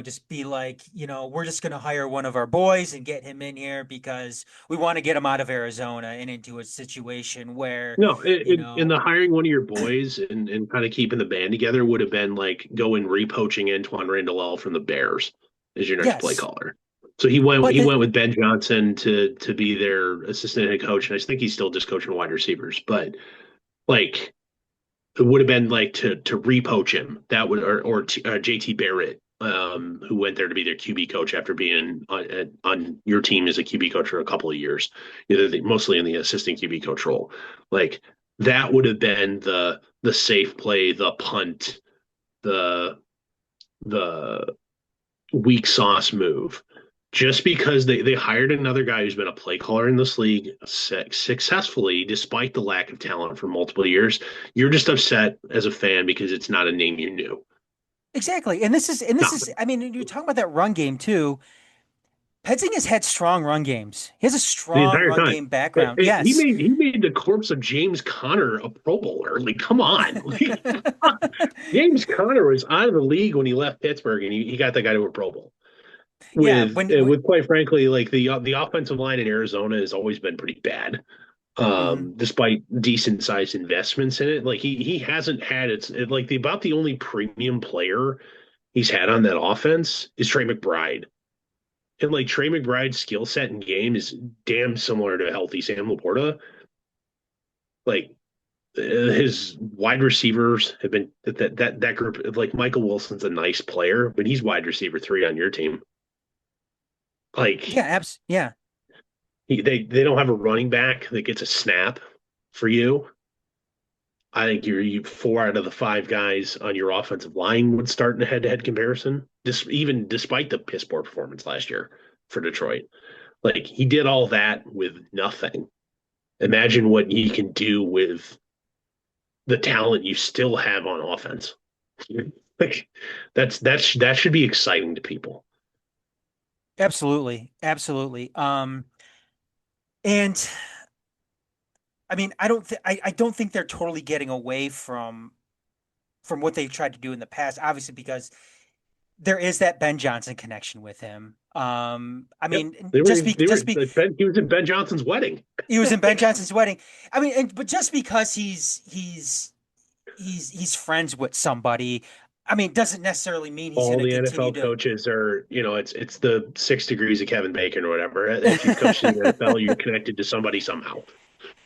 just be like, we're just going to hire one of our boys and get him in here because we want to get him out of Arizona and into a situation where, no. you In know, the hiring one of your boys and kind of keeping the band together would have been like going repoaching Antoine Randall from the Bears as your next play yes, caller. So he went but he went with Ben Johnson to be their assistant head coach, and I think he's still just coaching wide receivers. But like it would have been like to repoach him. That would or JT Barrett, who went there to be their QB coach after being on your team as a QB coach for a couple of years, mostly in the assistant QB coach role. Like that would have been the safe play, the punt, the the weak sauce move. Just because they hired another guy who's been a play caller in this league successfully, despite the lack of talent for multiple years, you're just upset as a fan because it's not a name you knew. exactly. And this is, I mean, you're talking about that run game too. Petzing has had strong run games. He has a The strong entire run time. game background. He Yes. made the corpse of James Conner a Pro Bowler. Like, come on. James Conner was out of the league when he left Pittsburgh, and he got that guy to a Pro Bowl. Yeah, With quite frankly, like the offensive line in Arizona has always been pretty bad, mhm. despite decent sized investments in it. Like he hasn't had like the only premium player he's had on that offense is Trey McBride. And like Trey McBride's skill set and game is damn similar to healthy Sam Laporta. Like his wide receivers have been that group. Like Michael Wilson's a nice player, but he's wide receiver 3 on your team. Yeah, Like yeah. they don't have a running back that gets a snap for you. I think you 4 out of the 5 guys on your offensive line would start in a head-to-head comparison. Even despite the piss poor performance last year for Detroit, like he did all that with nothing. Imagine what he can do with the talent you still have on offense. Like that should be exciting to people. Absolutely. Absolutely. And I mean, I don't think they're totally getting away from what they've tried to do in the past, obviously, because there is that Ben Johnson connection with him. I Yep, mean, they were they were just be he was in Ben Johnson's wedding. he was in Ben Like Johnson's wedding. I mean, but just because he's friends with somebody, I mean, doesn't necessarily mean he's going all to the continue NFL to. coaches are, it's the 6 degrees of Kevin Bacon or whatever. If you've coached in the NFL, you're connected to somebody somehow.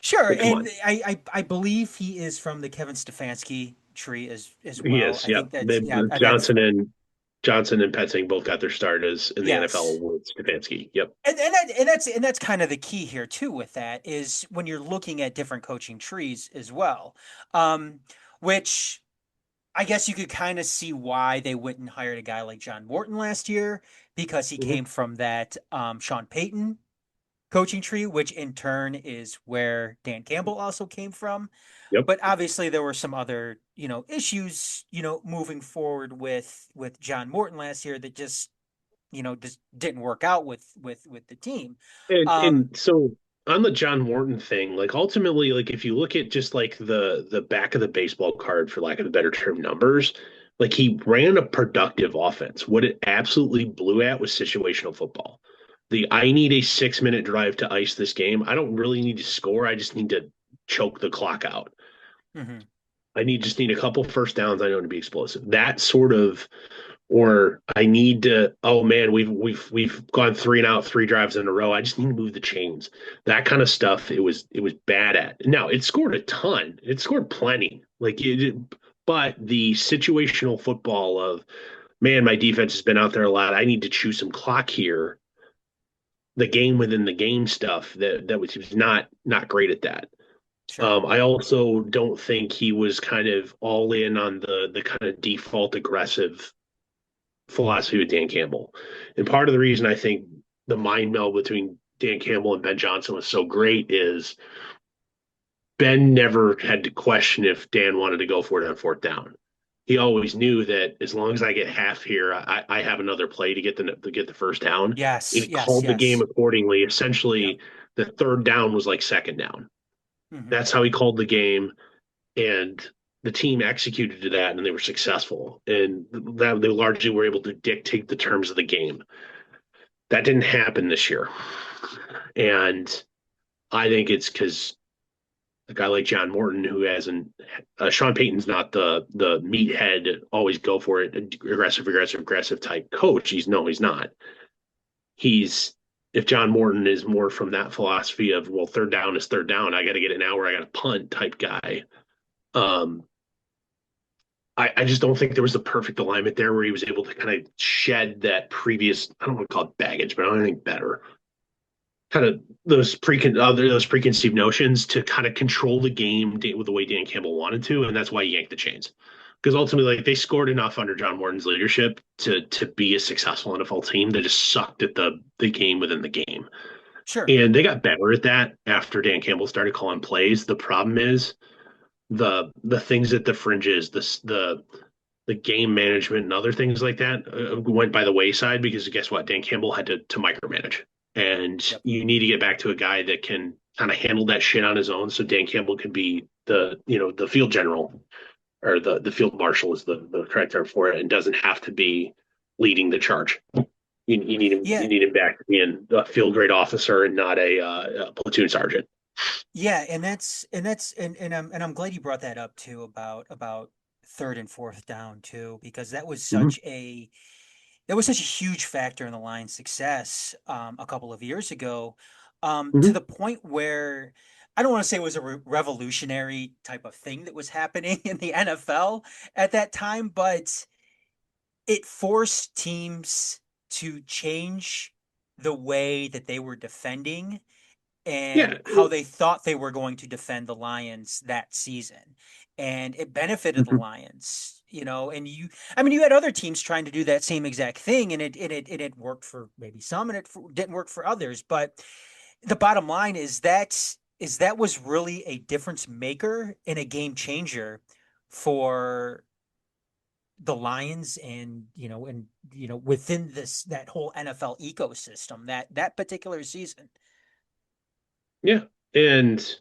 Sure, Like, come and on. I believe he is from the Kevin Stefanski tree as He well. is, I yeah. think that's yeah, that's Johnson and Petzing both got their start as in the NFL yes. with Stefanski. Yep. And that's kind of the key here too with that is when you're looking at different coaching trees as well. Which I guess you could kind of see why they went and hired a guy like John Morton last year because he Mm-hmm. came from that Sean Payton coaching tree, which in turn is where Dan Campbell also came from. Yep. But obviously there were some other, issues, moving forward with John Morton last year that just didn't work out with the team. Um, And so on the John Morton thing, like ultimately, like if you look at just like the back of the baseball card, for lack of a better term, numbers, like he ran a productive offense. What it absolutely blew at was situational football. I need a 6 minute drive to ice this game. I don't really need to score. I just need to choke the clock out. mhm, Just need a couple first downs. I know to be explosive. That sort of, or I need to, oh man, we've gone three and out, three drives in a row. I just need to move the chains. That kind of stuff it was bad at. Now it scored a ton. It scored plenty. But the situational football of, man, my defense has been out there a lot. I need to chew some clock here. The game within the game stuff that was he was not great at that. sure, I also don't think he was kind of all in on the kind of default aggressive philosophy with Dan Campbell. And part of the reason I think the mind meld between Dan Campbell and Ben Johnson was so great is Ben never had to question if Dan wanted to go for it on fourth down. He always knew that as long as I get half here, I have another play to get the first down. And yes, he yes, called the game yes, accordingly. yep, Essentially, the third down was like second down. hmm, That's how he called the game, and the team executed to that, and they were successful. And that they largely were able to dictate the terms of the game. That didn't happen this year. And I think it's because a guy like John Morton, who hasn't, Sean Payton's not the meathead, always go for it, aggressive type coach. He's not. He's if John Morton is more from that philosophy of, well, third down is third down, I got to get it now or I got to punt type guy. Um, I just don't think there was the perfect alignment there where he was able to kind of shed that previous, I don't want to call it baggage, but I don't think better kind of those preconceived notions to kind of control the game with the way Dan Campbell wanted to, and that's why he yanked the chains. Because ultimately, like they scored enough under John Morton's leadership to be a successful NFL team. They just sucked at the game within the game, sure, and they got better at that after Dan Campbell started calling plays. The problem is the things at the fringes, the game management and other things like that went by the wayside because guess what? Dan Campbell had to micromanage. And yep, you need to get back to a guy that can kind of handle that shit on his own so Dan Campbell can be the field general or the field marshal is the correct term for it and doesn't have to be leading the charge. You need him yeah, you need him back to being a field grade officer and not a platoon sergeant. yeah, and I'm glad you brought that up too about third and fourth down too, because Mm-hmm. that was such a huge factor in the Lions' success a couple of years ago, to Mm-hmm. the point where I don't want to say it was a revolutionary type of thing that was happening in the NFL at that time, but it forced teams to change the way that they were defending and Yeah. how they thought they were going to defend the Lions that season. And it benefited the Mhm. Lions, and I mean, you had other teams trying to do that same exact thing, and it worked for maybe some, and didn't work for others. But the bottom line is that was really a difference maker and a game changer for the Lions, and within that whole NFL ecosystem that particular season. Yeah. And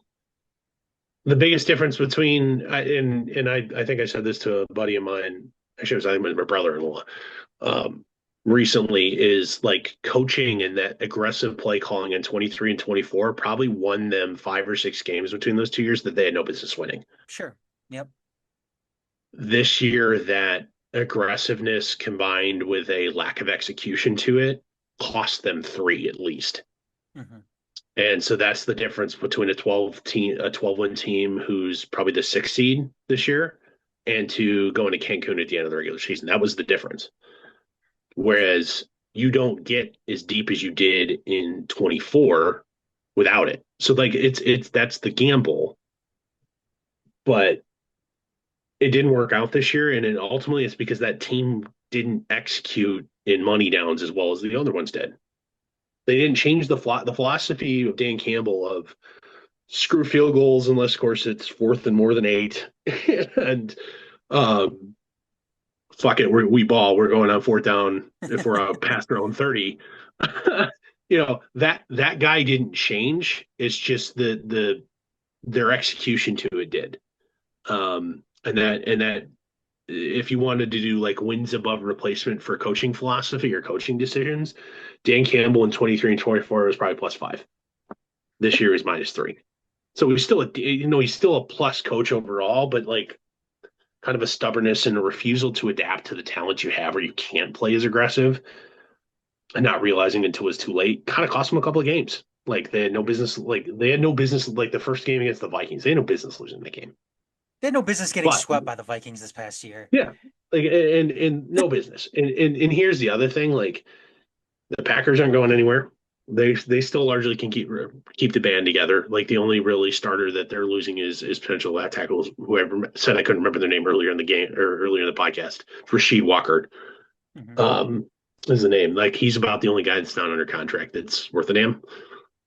the biggest difference between and I think I said this to a buddy of mine. Actually, I think it was my brother-in-law. Um, Recently is like coaching and that aggressive play calling in 23 and 24 probably won them 5 or 6 games between those 2 years that they had no business winning. Sure. Yep. This year, that aggressiveness combined with a lack of execution to it cost them three at least. Hmm. And so that's the difference between a 12 win team who's probably the sixth seed this year and to going to Cancun at the end of the regular season. That was the difference. Whereas you don't get as deep as you did in 24 without it. So like it's that's the gamble, but it didn't work out this year and ultimately it's because that team didn't execute in money downs as well as the other ones did. They didn't change the philosophy of Dan Campbell of screw field goals unless, of course, it's fourth and more than eight, and um, fuck it, we ball. We're going on fourth down if we're past their own 30. That guy didn't change. It's just their execution to it did. And that if you wanted to do like wins above replacement for coaching philosophy or coaching decisions, Dan Campbell in 23 and 24 was probably +5. This year is -3. So he's still a plus coach overall, but like kind of a stubbornness and a refusal to adapt to the talent you have, where you can't play as aggressive, and not realizing until it's too late, kind of cost them a couple of games. Like they had no business like the first game against the Vikings. They had no business losing the game. They had no business getting But swept by the Vikings this past year. yeah, like and no business. And here's the other thing, like the Packers aren't going anywhere. They still largely can keep the band together. Like the only really starter that they're losing is potential left tackles. Whoever said I couldn't remember their name earlier in the game or earlier in the podcast. Rasheed Walker Mhm. um, is the name. Like he's about the only guy that's not under contract that's worth a damn.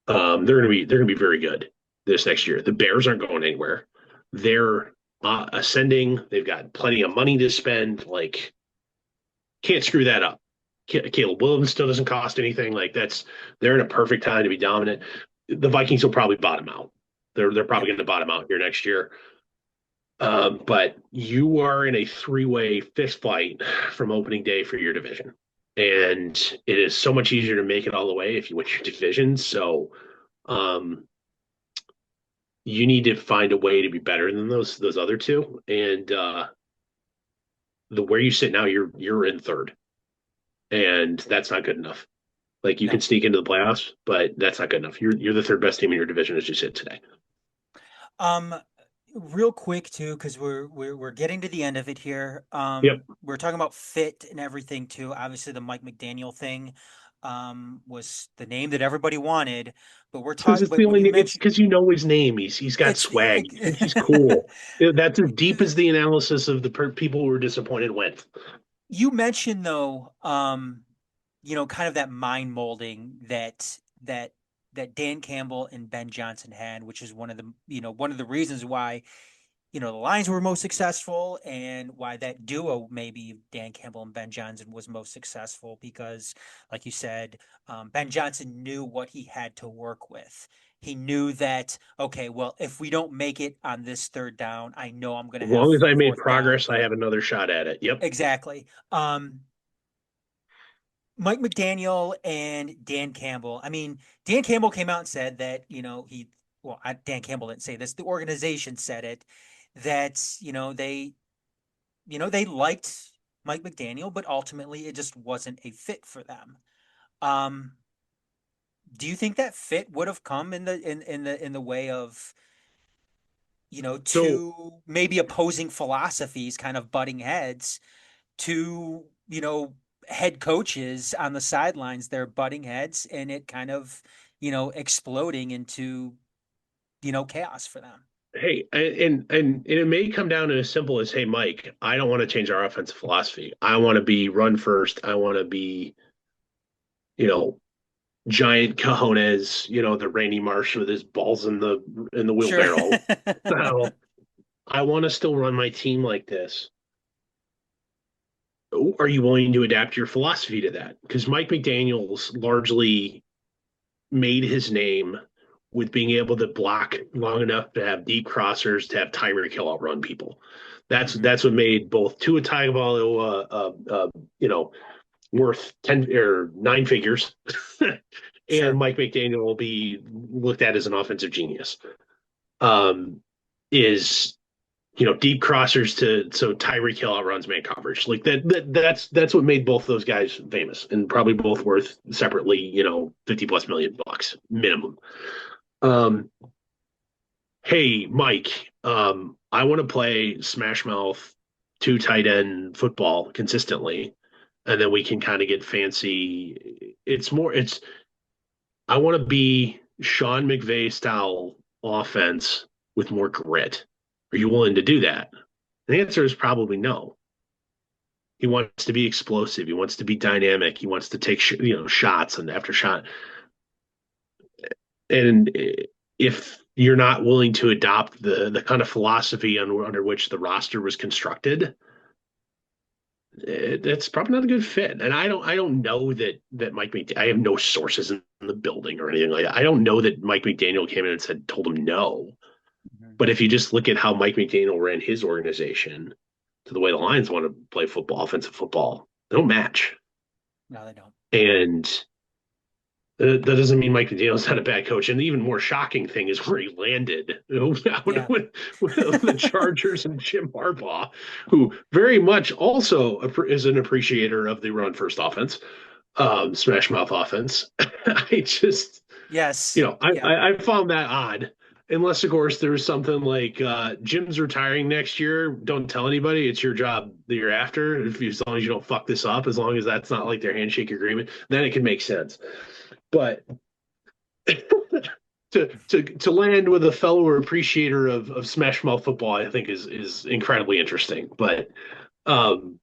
They're gonna be very good this next year. The Bears aren't going anywhere. They're ascending. They've got plenty of money to spend. Like can't screw that up. Caleb Williams still doesn't cost anything. Like they're in a perfect time to be dominant. The Vikings will probably bottom out. They're probably Yep. going to bottom out here next year. But you are in a three-way fist fight from opening day for your division, and it is so much easier to make it all the way if you win your division. So, um, you need to find a way to be better than those other two. And the where you sit now, you're in third, and that's not good enough. Like you can No. sneak into the playoffs, but that's not good enough. You're the third best team in your division as you sit today. Um, Real quick too, because we're getting to the end of it here. Yep. We're talking about fit and everything too. Obviously, the Mike McDaniel thing was the name that everybody wanted, but we're Because talking. it's the But only you it's mentioned because you know his name. He's got it's swag. You think he's cool. That's as deep as the analysis of the people who were disappointed went. you mentioned though, kind of that mind molding that Dan Campbell and Ben Johnson had, which is one of the reasons why the Lions were most successful and why that duo, maybe Dan Campbell and Ben Johnson, was most successful because, like you said, Ben Johnson knew what he had to work with. He knew that, okay, well, if we don't make it on this third down, I know I'm going to As have long as I made fourth down. progress, I have another shot at it. Yep. Exactly. Mike McDaniel and Dan Campbell. I mean, Dan Campbell came out and said that, Dan Campbell didn't say this. The organization said it that, they liked Mike McDaniel, but ultimately it just wasn't a fit for them. Um, do you think that fit would have come in the way of, So two maybe opposing philosophies kind of butting heads, two, head coaches on the sidelines, they're butting heads and it kind of, exploding into, chaos for them. hey, and it may come down to as simple as, hey, Mike, I don't want to change our offensive philosophy. I want to be run first. I want to be, you know, giant cojones, the Randy Marsh with his balls in the Sure. wheelbarrow. So I want to still run my team like this. Are you willing to adapt your philosophy to that? Because Mike McDaniel's largely made his name with being able to block long enough to have deep crossers to have Tyreek Hill outrun people. That's Hmm. that's what made both Tua Tagovailoa, worth 10 or 9 figures, and Sure. Mike McDaniel will be looked at as an offensive genius. Um, is deep crossers to so Tyreek Hill outruns man coverage. Like that's what made both those guys famous and probably both worth separately, 50 plus million bucks minimum. Um, hey Mike, I want to play smash mouth two tight end football consistently, and then we can kind of get fancy. It's I want to be Sean McVay style offense with more grit. Are you willing to do that? The answer is probably no. He wants to be explosive. He wants to be dynamic. He wants to take shots and after shot. and if you're not willing to adopt the kind of philosophy under which the roster was constructed, it's probably not a good fit. And I don't know that Mike McDaniel. I have no sources in the building or anything like that. I don't know that Mike McDaniel came in and told him no. Mhm. But if you just look at how Mike McDaniel ran his organization to the way the Lions want to play football, offensive football, they don't match. No, they don't. And that doesn't mean Mike McDaniel's not a bad coach. And the even more shocking thing is where he landed, Yeah. with the Chargers and Jim Harbaugh, who very much also is an appreciator of the run first offense, smash mouth offense. I just, Yes. Yeah. I found that odd. Unless, of course, there's something like Jim's retiring next year. Don't tell anybody. It's your job the year after. As long as you don't fuck this up, as long as that's not like their handshake agreement, then it can make sense. But to land with a fellow appreciator of Smash Mouth football, I think is incredibly interesting. But um,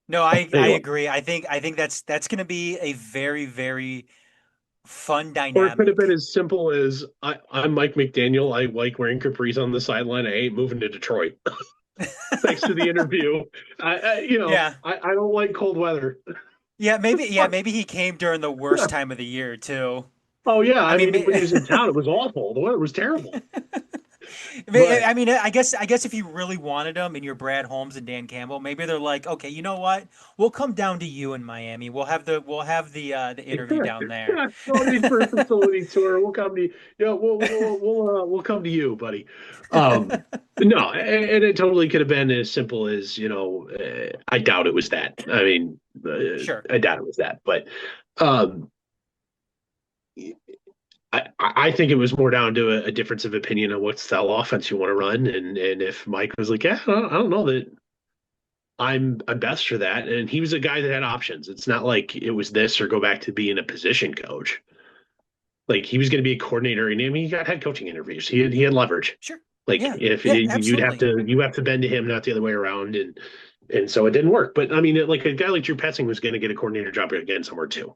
No, I anyway, agree. I think that's going to be a very, very fun or it could have been dynamic. as simple as I'm Mike McDaniel. I like wearing capris on the sideline. I ain't moving to Detroit. Thanks to the interview. Yeah. I don't like cold weather. Maybe he came during the worst time of the year too. Oh yeah, I I mean, mean when he was in town, it was awful. The weather was terrible. But I guess if you really wanted him and you're Brad Holmes and Dan Campbell, maybe they're like, okay, you know what? We'll come down to you in Miami. We'll have the interview down there. yeah, no need for a facility tour. We'll come to you. Yeah, we'll come to you, buddy. No, and it totally could have been as simple as I doubt it was that. I mean, Sure. I doubt it was that, but um, I think it was more down to a difference of opinion on what style offense you want to run, and if Mike was like, yeah, I don't know that I'm best for that, and he was a guy that had options. It's not like it was this or go back to being a position coach. Like he was going to be a coordinator, and I mean, he got head coaching interviews. He had leverage. Sure. Like Yeah. if Yeah, you'd absolutely. have to bend to him, not the other way around, and so it didn't work. But I mean, like a guy like Drew Petzing was going to get a coordinator job again somewhere too.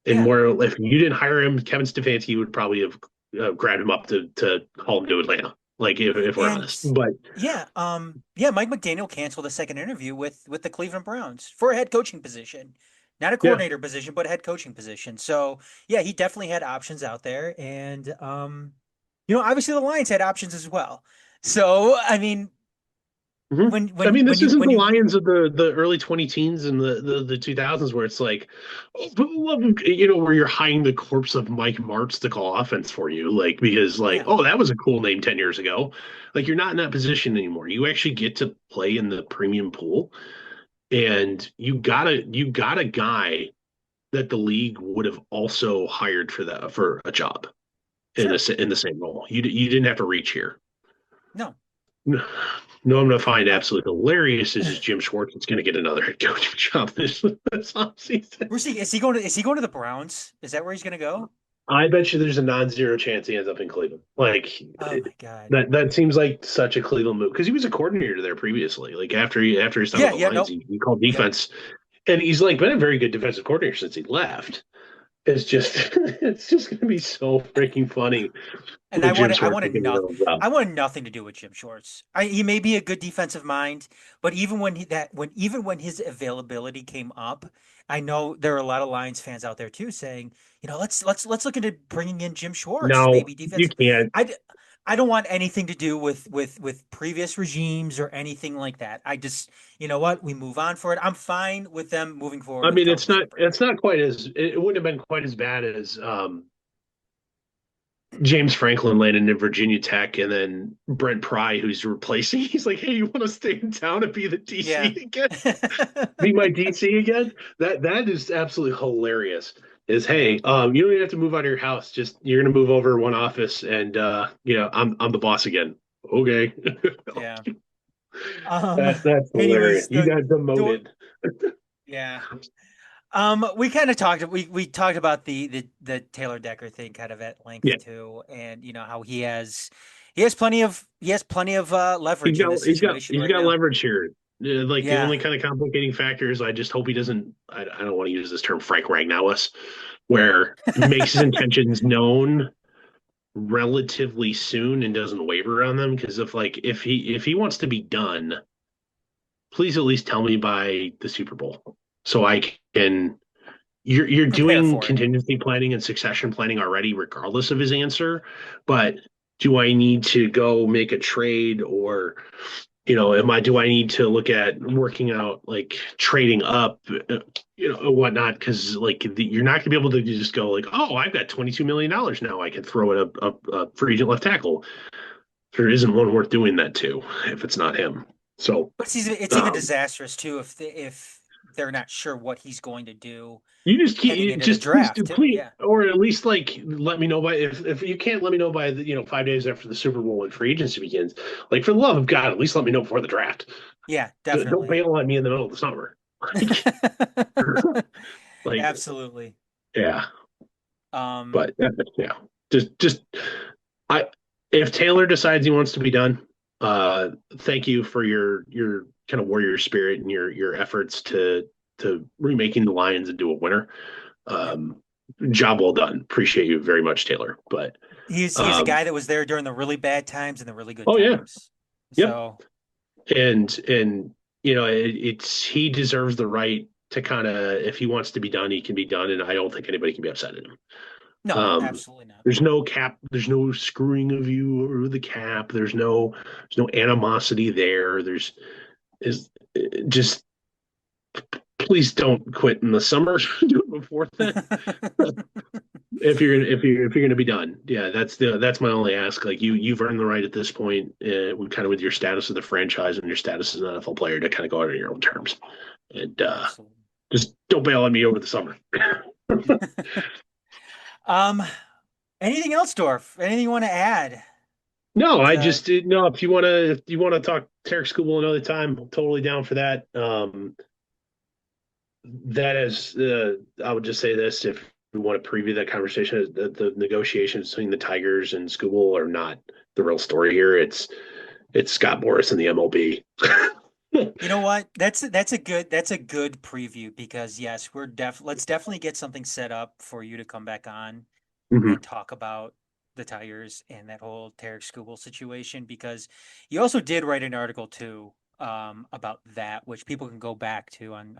And Yeah. more if you didn't hire him, Kevin Stefanski would probably have grabbed him up to haul him to Atlanta. Like if we're And honest, but yeah, Mike McDaniel canceled a second interview with the Cleveland Browns for a head coaching position. Not a yeah. coordinator position, but a head coaching position. So yeah, he definitely had options out there. And obviously the Lions had options as well. So I mean, hmm when I when mean, when this you isn't when the you Lions of the early 20 teens and the 2000s where it's like, oh, where you're hiding the corpse of Mike Martz to call offense for you, like because like, yeah, oh, that was a cool name 10 years ago. Like you're not in that position anymore. You actually get to play in the premium pool, and you got a guy that the league would have also hired for a job sure. in the same role. You didn't have to reach here. No. No, I'm going to find Uh, absolutely hilarious is Jim Schwartz is going to get another head coaching job this offseason. where's he is he going to the Browns? Is that where he's gonna go? I bet you there's a non-zero chance he ends up in Cleveland. Like Oh my God. that seems like such a Cleveland move because he was a coordinator there previously. Like after he started Yeah, with the yeah, Lions, nope. he called Yep. defense, and he's like been a very good defensive coordinator since he left. It's just it's just going to be so freaking funny And with I Jim wanted, I Schwartz wanted taking not, the job. I wanted nothing to do with Jim Shorts. He may be a good defensive mind, but even when his availability came up, I know there are a lot of Lions fans out there too saying, let's look into bringing in Jim Schwartz, No, maybe you defensive. can't. I, d- I don't want anything to do with previous regimes or anything like that. I just, you know what, we move on for it. I'm fine with them moving forward I with mean, Kellen Shipper. it's not quite as it wouldn't have been quite as bad as James Franklin landed in Virginia Tech, and then Brent Pry, who's replacing. He's like, "Hey, you want to stay in town and be the DC Yeah. again? Be my DC again?" That is absolutely hilarious. Is Yeah. hey, you don't even have to move out of your house. Just you're gonna move over one office, and I'm the boss again. Okay, Yeah. Um, that's hilarious. anyways, You the got door, demoted. yeah. We kind of talked about the Taylor Decker thing kind of at length Yeah, too, and how he has plenty of leverage in this situation he's right got now. leverage here. Like the Yeah. only kind of complicating factor is I just hope he doesn't. I don't want to use this term, Frank Ragnow, where he makes his intentions known relatively soon and doesn't waver on them. Because if he wants to be done, please at least tell me by the Super Bowl so I can. You're Prepare doing for it. contingency planning and succession planning already, regardless of his answer. But do I need to go make a trade, or do I need to look at working out like trading up, whatnot? Because you're not gonna be able to just go like, oh, I've got $22 million now. I can throw at a free agent left tackle. There isn't one worth doing that to if it's not him. So But it's even um, disastrous too if they're not sure what he's going to do you just heading keep, into the just please draft too. please, Yeah. or at least like let me know by if you can't let me know by 5 days after the Super Bowl when free agency begins. Like for the love of God, at least let me know before the draft. Yeah, Don't definitely. bail on me in the middle of the summer. Like, Absolutely. yeah, Um, but yeah, just I if Taylor decides he wants to be done, thank you for your kind of warrior spirit and your efforts to remaking the Lions into a winner. yep. Um, Job well done. Appreciate you very much, Taylor. But He's a um, guy that was there during the really bad times and the really good oh yeah, times. yep, So, and it's he deserves the right to kind of if he wants to be done, he can be done, and I don't think anybody can be upset at him. no, Um, absolutely not. there's no cap. There's no screwing of you or the cap. There's no animosity there. Is just please don't quit in the summer. Do it before then. If you're gonna be done, yeah, that's my only ask. Like you've earned the right at this point, kind of with your status of the franchise and your status as an NFL player to kind of go out on your own terms, and Absolutely. just don't bail on me over the summer. Um, anything else, Dorf? Anything you want to add No, I to, just no. If you want to talk Tarek Skubal another time, I'm totally down for that. That is, I would just say this: if we want to preview that conversation, the negotiations between the Tigers and Skubal are not the real story here. It's Scott Boras and the MLB. you know what? That's a good preview because yes, let's definitely get something set up for you to come back on Mhm. and talk about the Tigers and that whole Tarek Skubal situation because you also did write an article too about that, which people can go back to on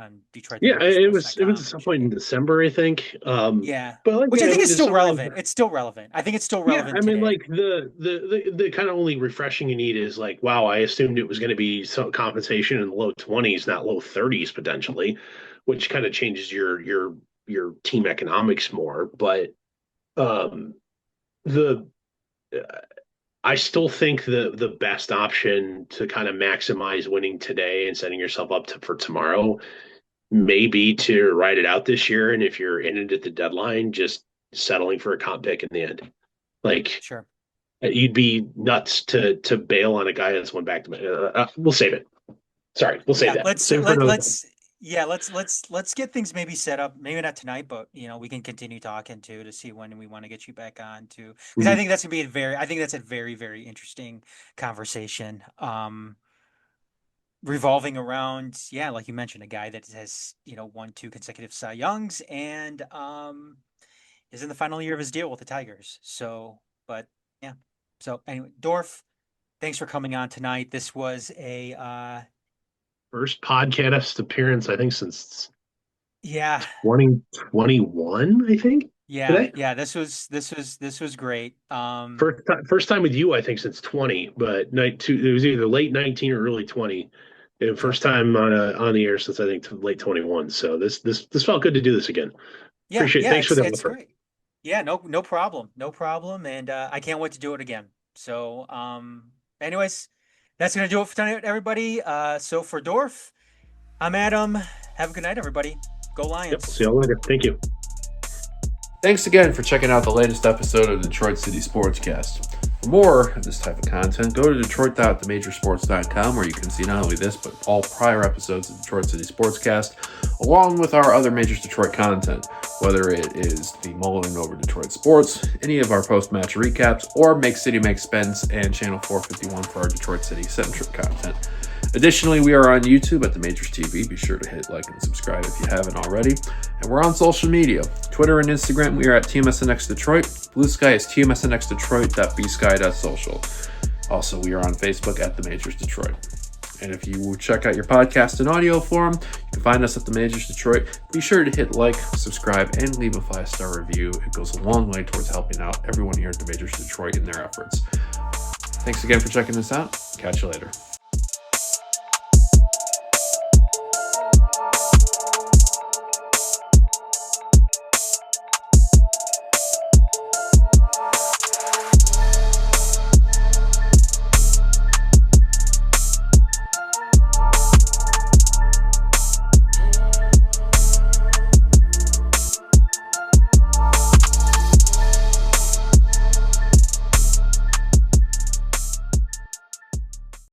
Yeah, it was at DetroitTheMajorSports.com and some check point in it. December, I think. Yeah, But like, which I yeah, I think mean, is the still summer. relevant. It's still relevant. I think it's still Yeah, I relevant mean, today. like the kind of only refreshing you need is like, wow, I assumed it was going to be some compensation in the low 20s, not low 30s potentially, which kind of changes your team economics more. But um, the I still think the best option to kind of maximize winning today and setting yourself up for tomorrow may be to ride it out this year. And if you're in it at the deadline, just settling for a comp pick in the end. Like Sure. you'd be nuts to bail on a guy that's won back to back. We'll save it. Sorry, we'll save Yeah, that. let's Save it for let another time. let's yeah, let's get things maybe set up. Maybe not tonight, but we can continue talking too to see when we want to get you back on too. Because Mhm. I think that's a very, very interesting conversation. Revolving around, yeah, like you mentioned, a guy that has, won two consecutive Cy Youngs and is in the final year of his deal with the Tigers. So, but yeah. So anyway, Dorf, thanks for coming on tonight. This was a First podcast appearance, I think, since yeah. 2021, I think, Yeah, today. yeah, this was great. First time with you, I think, since 20, but night two, it was either late 19 or early 20. And Yep. first time on the air since I think late 21. So this felt good to do this again. Yeah, Appreciate it. yeah, Thanks for it's the it's offer. great. Yeah, no problem. No problem. And I can't wait to do it again. So, anyways, that's gonna do it for tonight, everybody. So for Dorf, I'm Adam. Have a good night, everybody. Go Yep. See Lions. y'all later. Thank you. Thanks again for checking out the latest episode of Detroit City Sportscast. For more of this type of content, go to Detroit.themajorsports.com where you can see not only this, but all prior episodes of Detroit City Sportscast, along with our other Majors Detroit content, whether it is the Mulling Over Detroit Sports, any of our post-match recaps, or Make City Make Spence and Channel 451 for our Detroit City-centric content. Additionally, we are on YouTube at The Majors TV. Be sure to hit like and subscribe if you haven't already. And we're on social media. Twitter and Instagram, we are at TMSNX Detroit. Blue Sky is TMSNXDetroit.bsky.social. Also, we are on Facebook at The Majors Detroit. And if you check out your podcast in audio form, you can find us at The Majors Detroit. Be sure to hit like, subscribe, and leave a 5-star review. It goes a long way towards helping out everyone here at The Majors Detroit in their efforts. Thanks again for checking this out. Catch you later.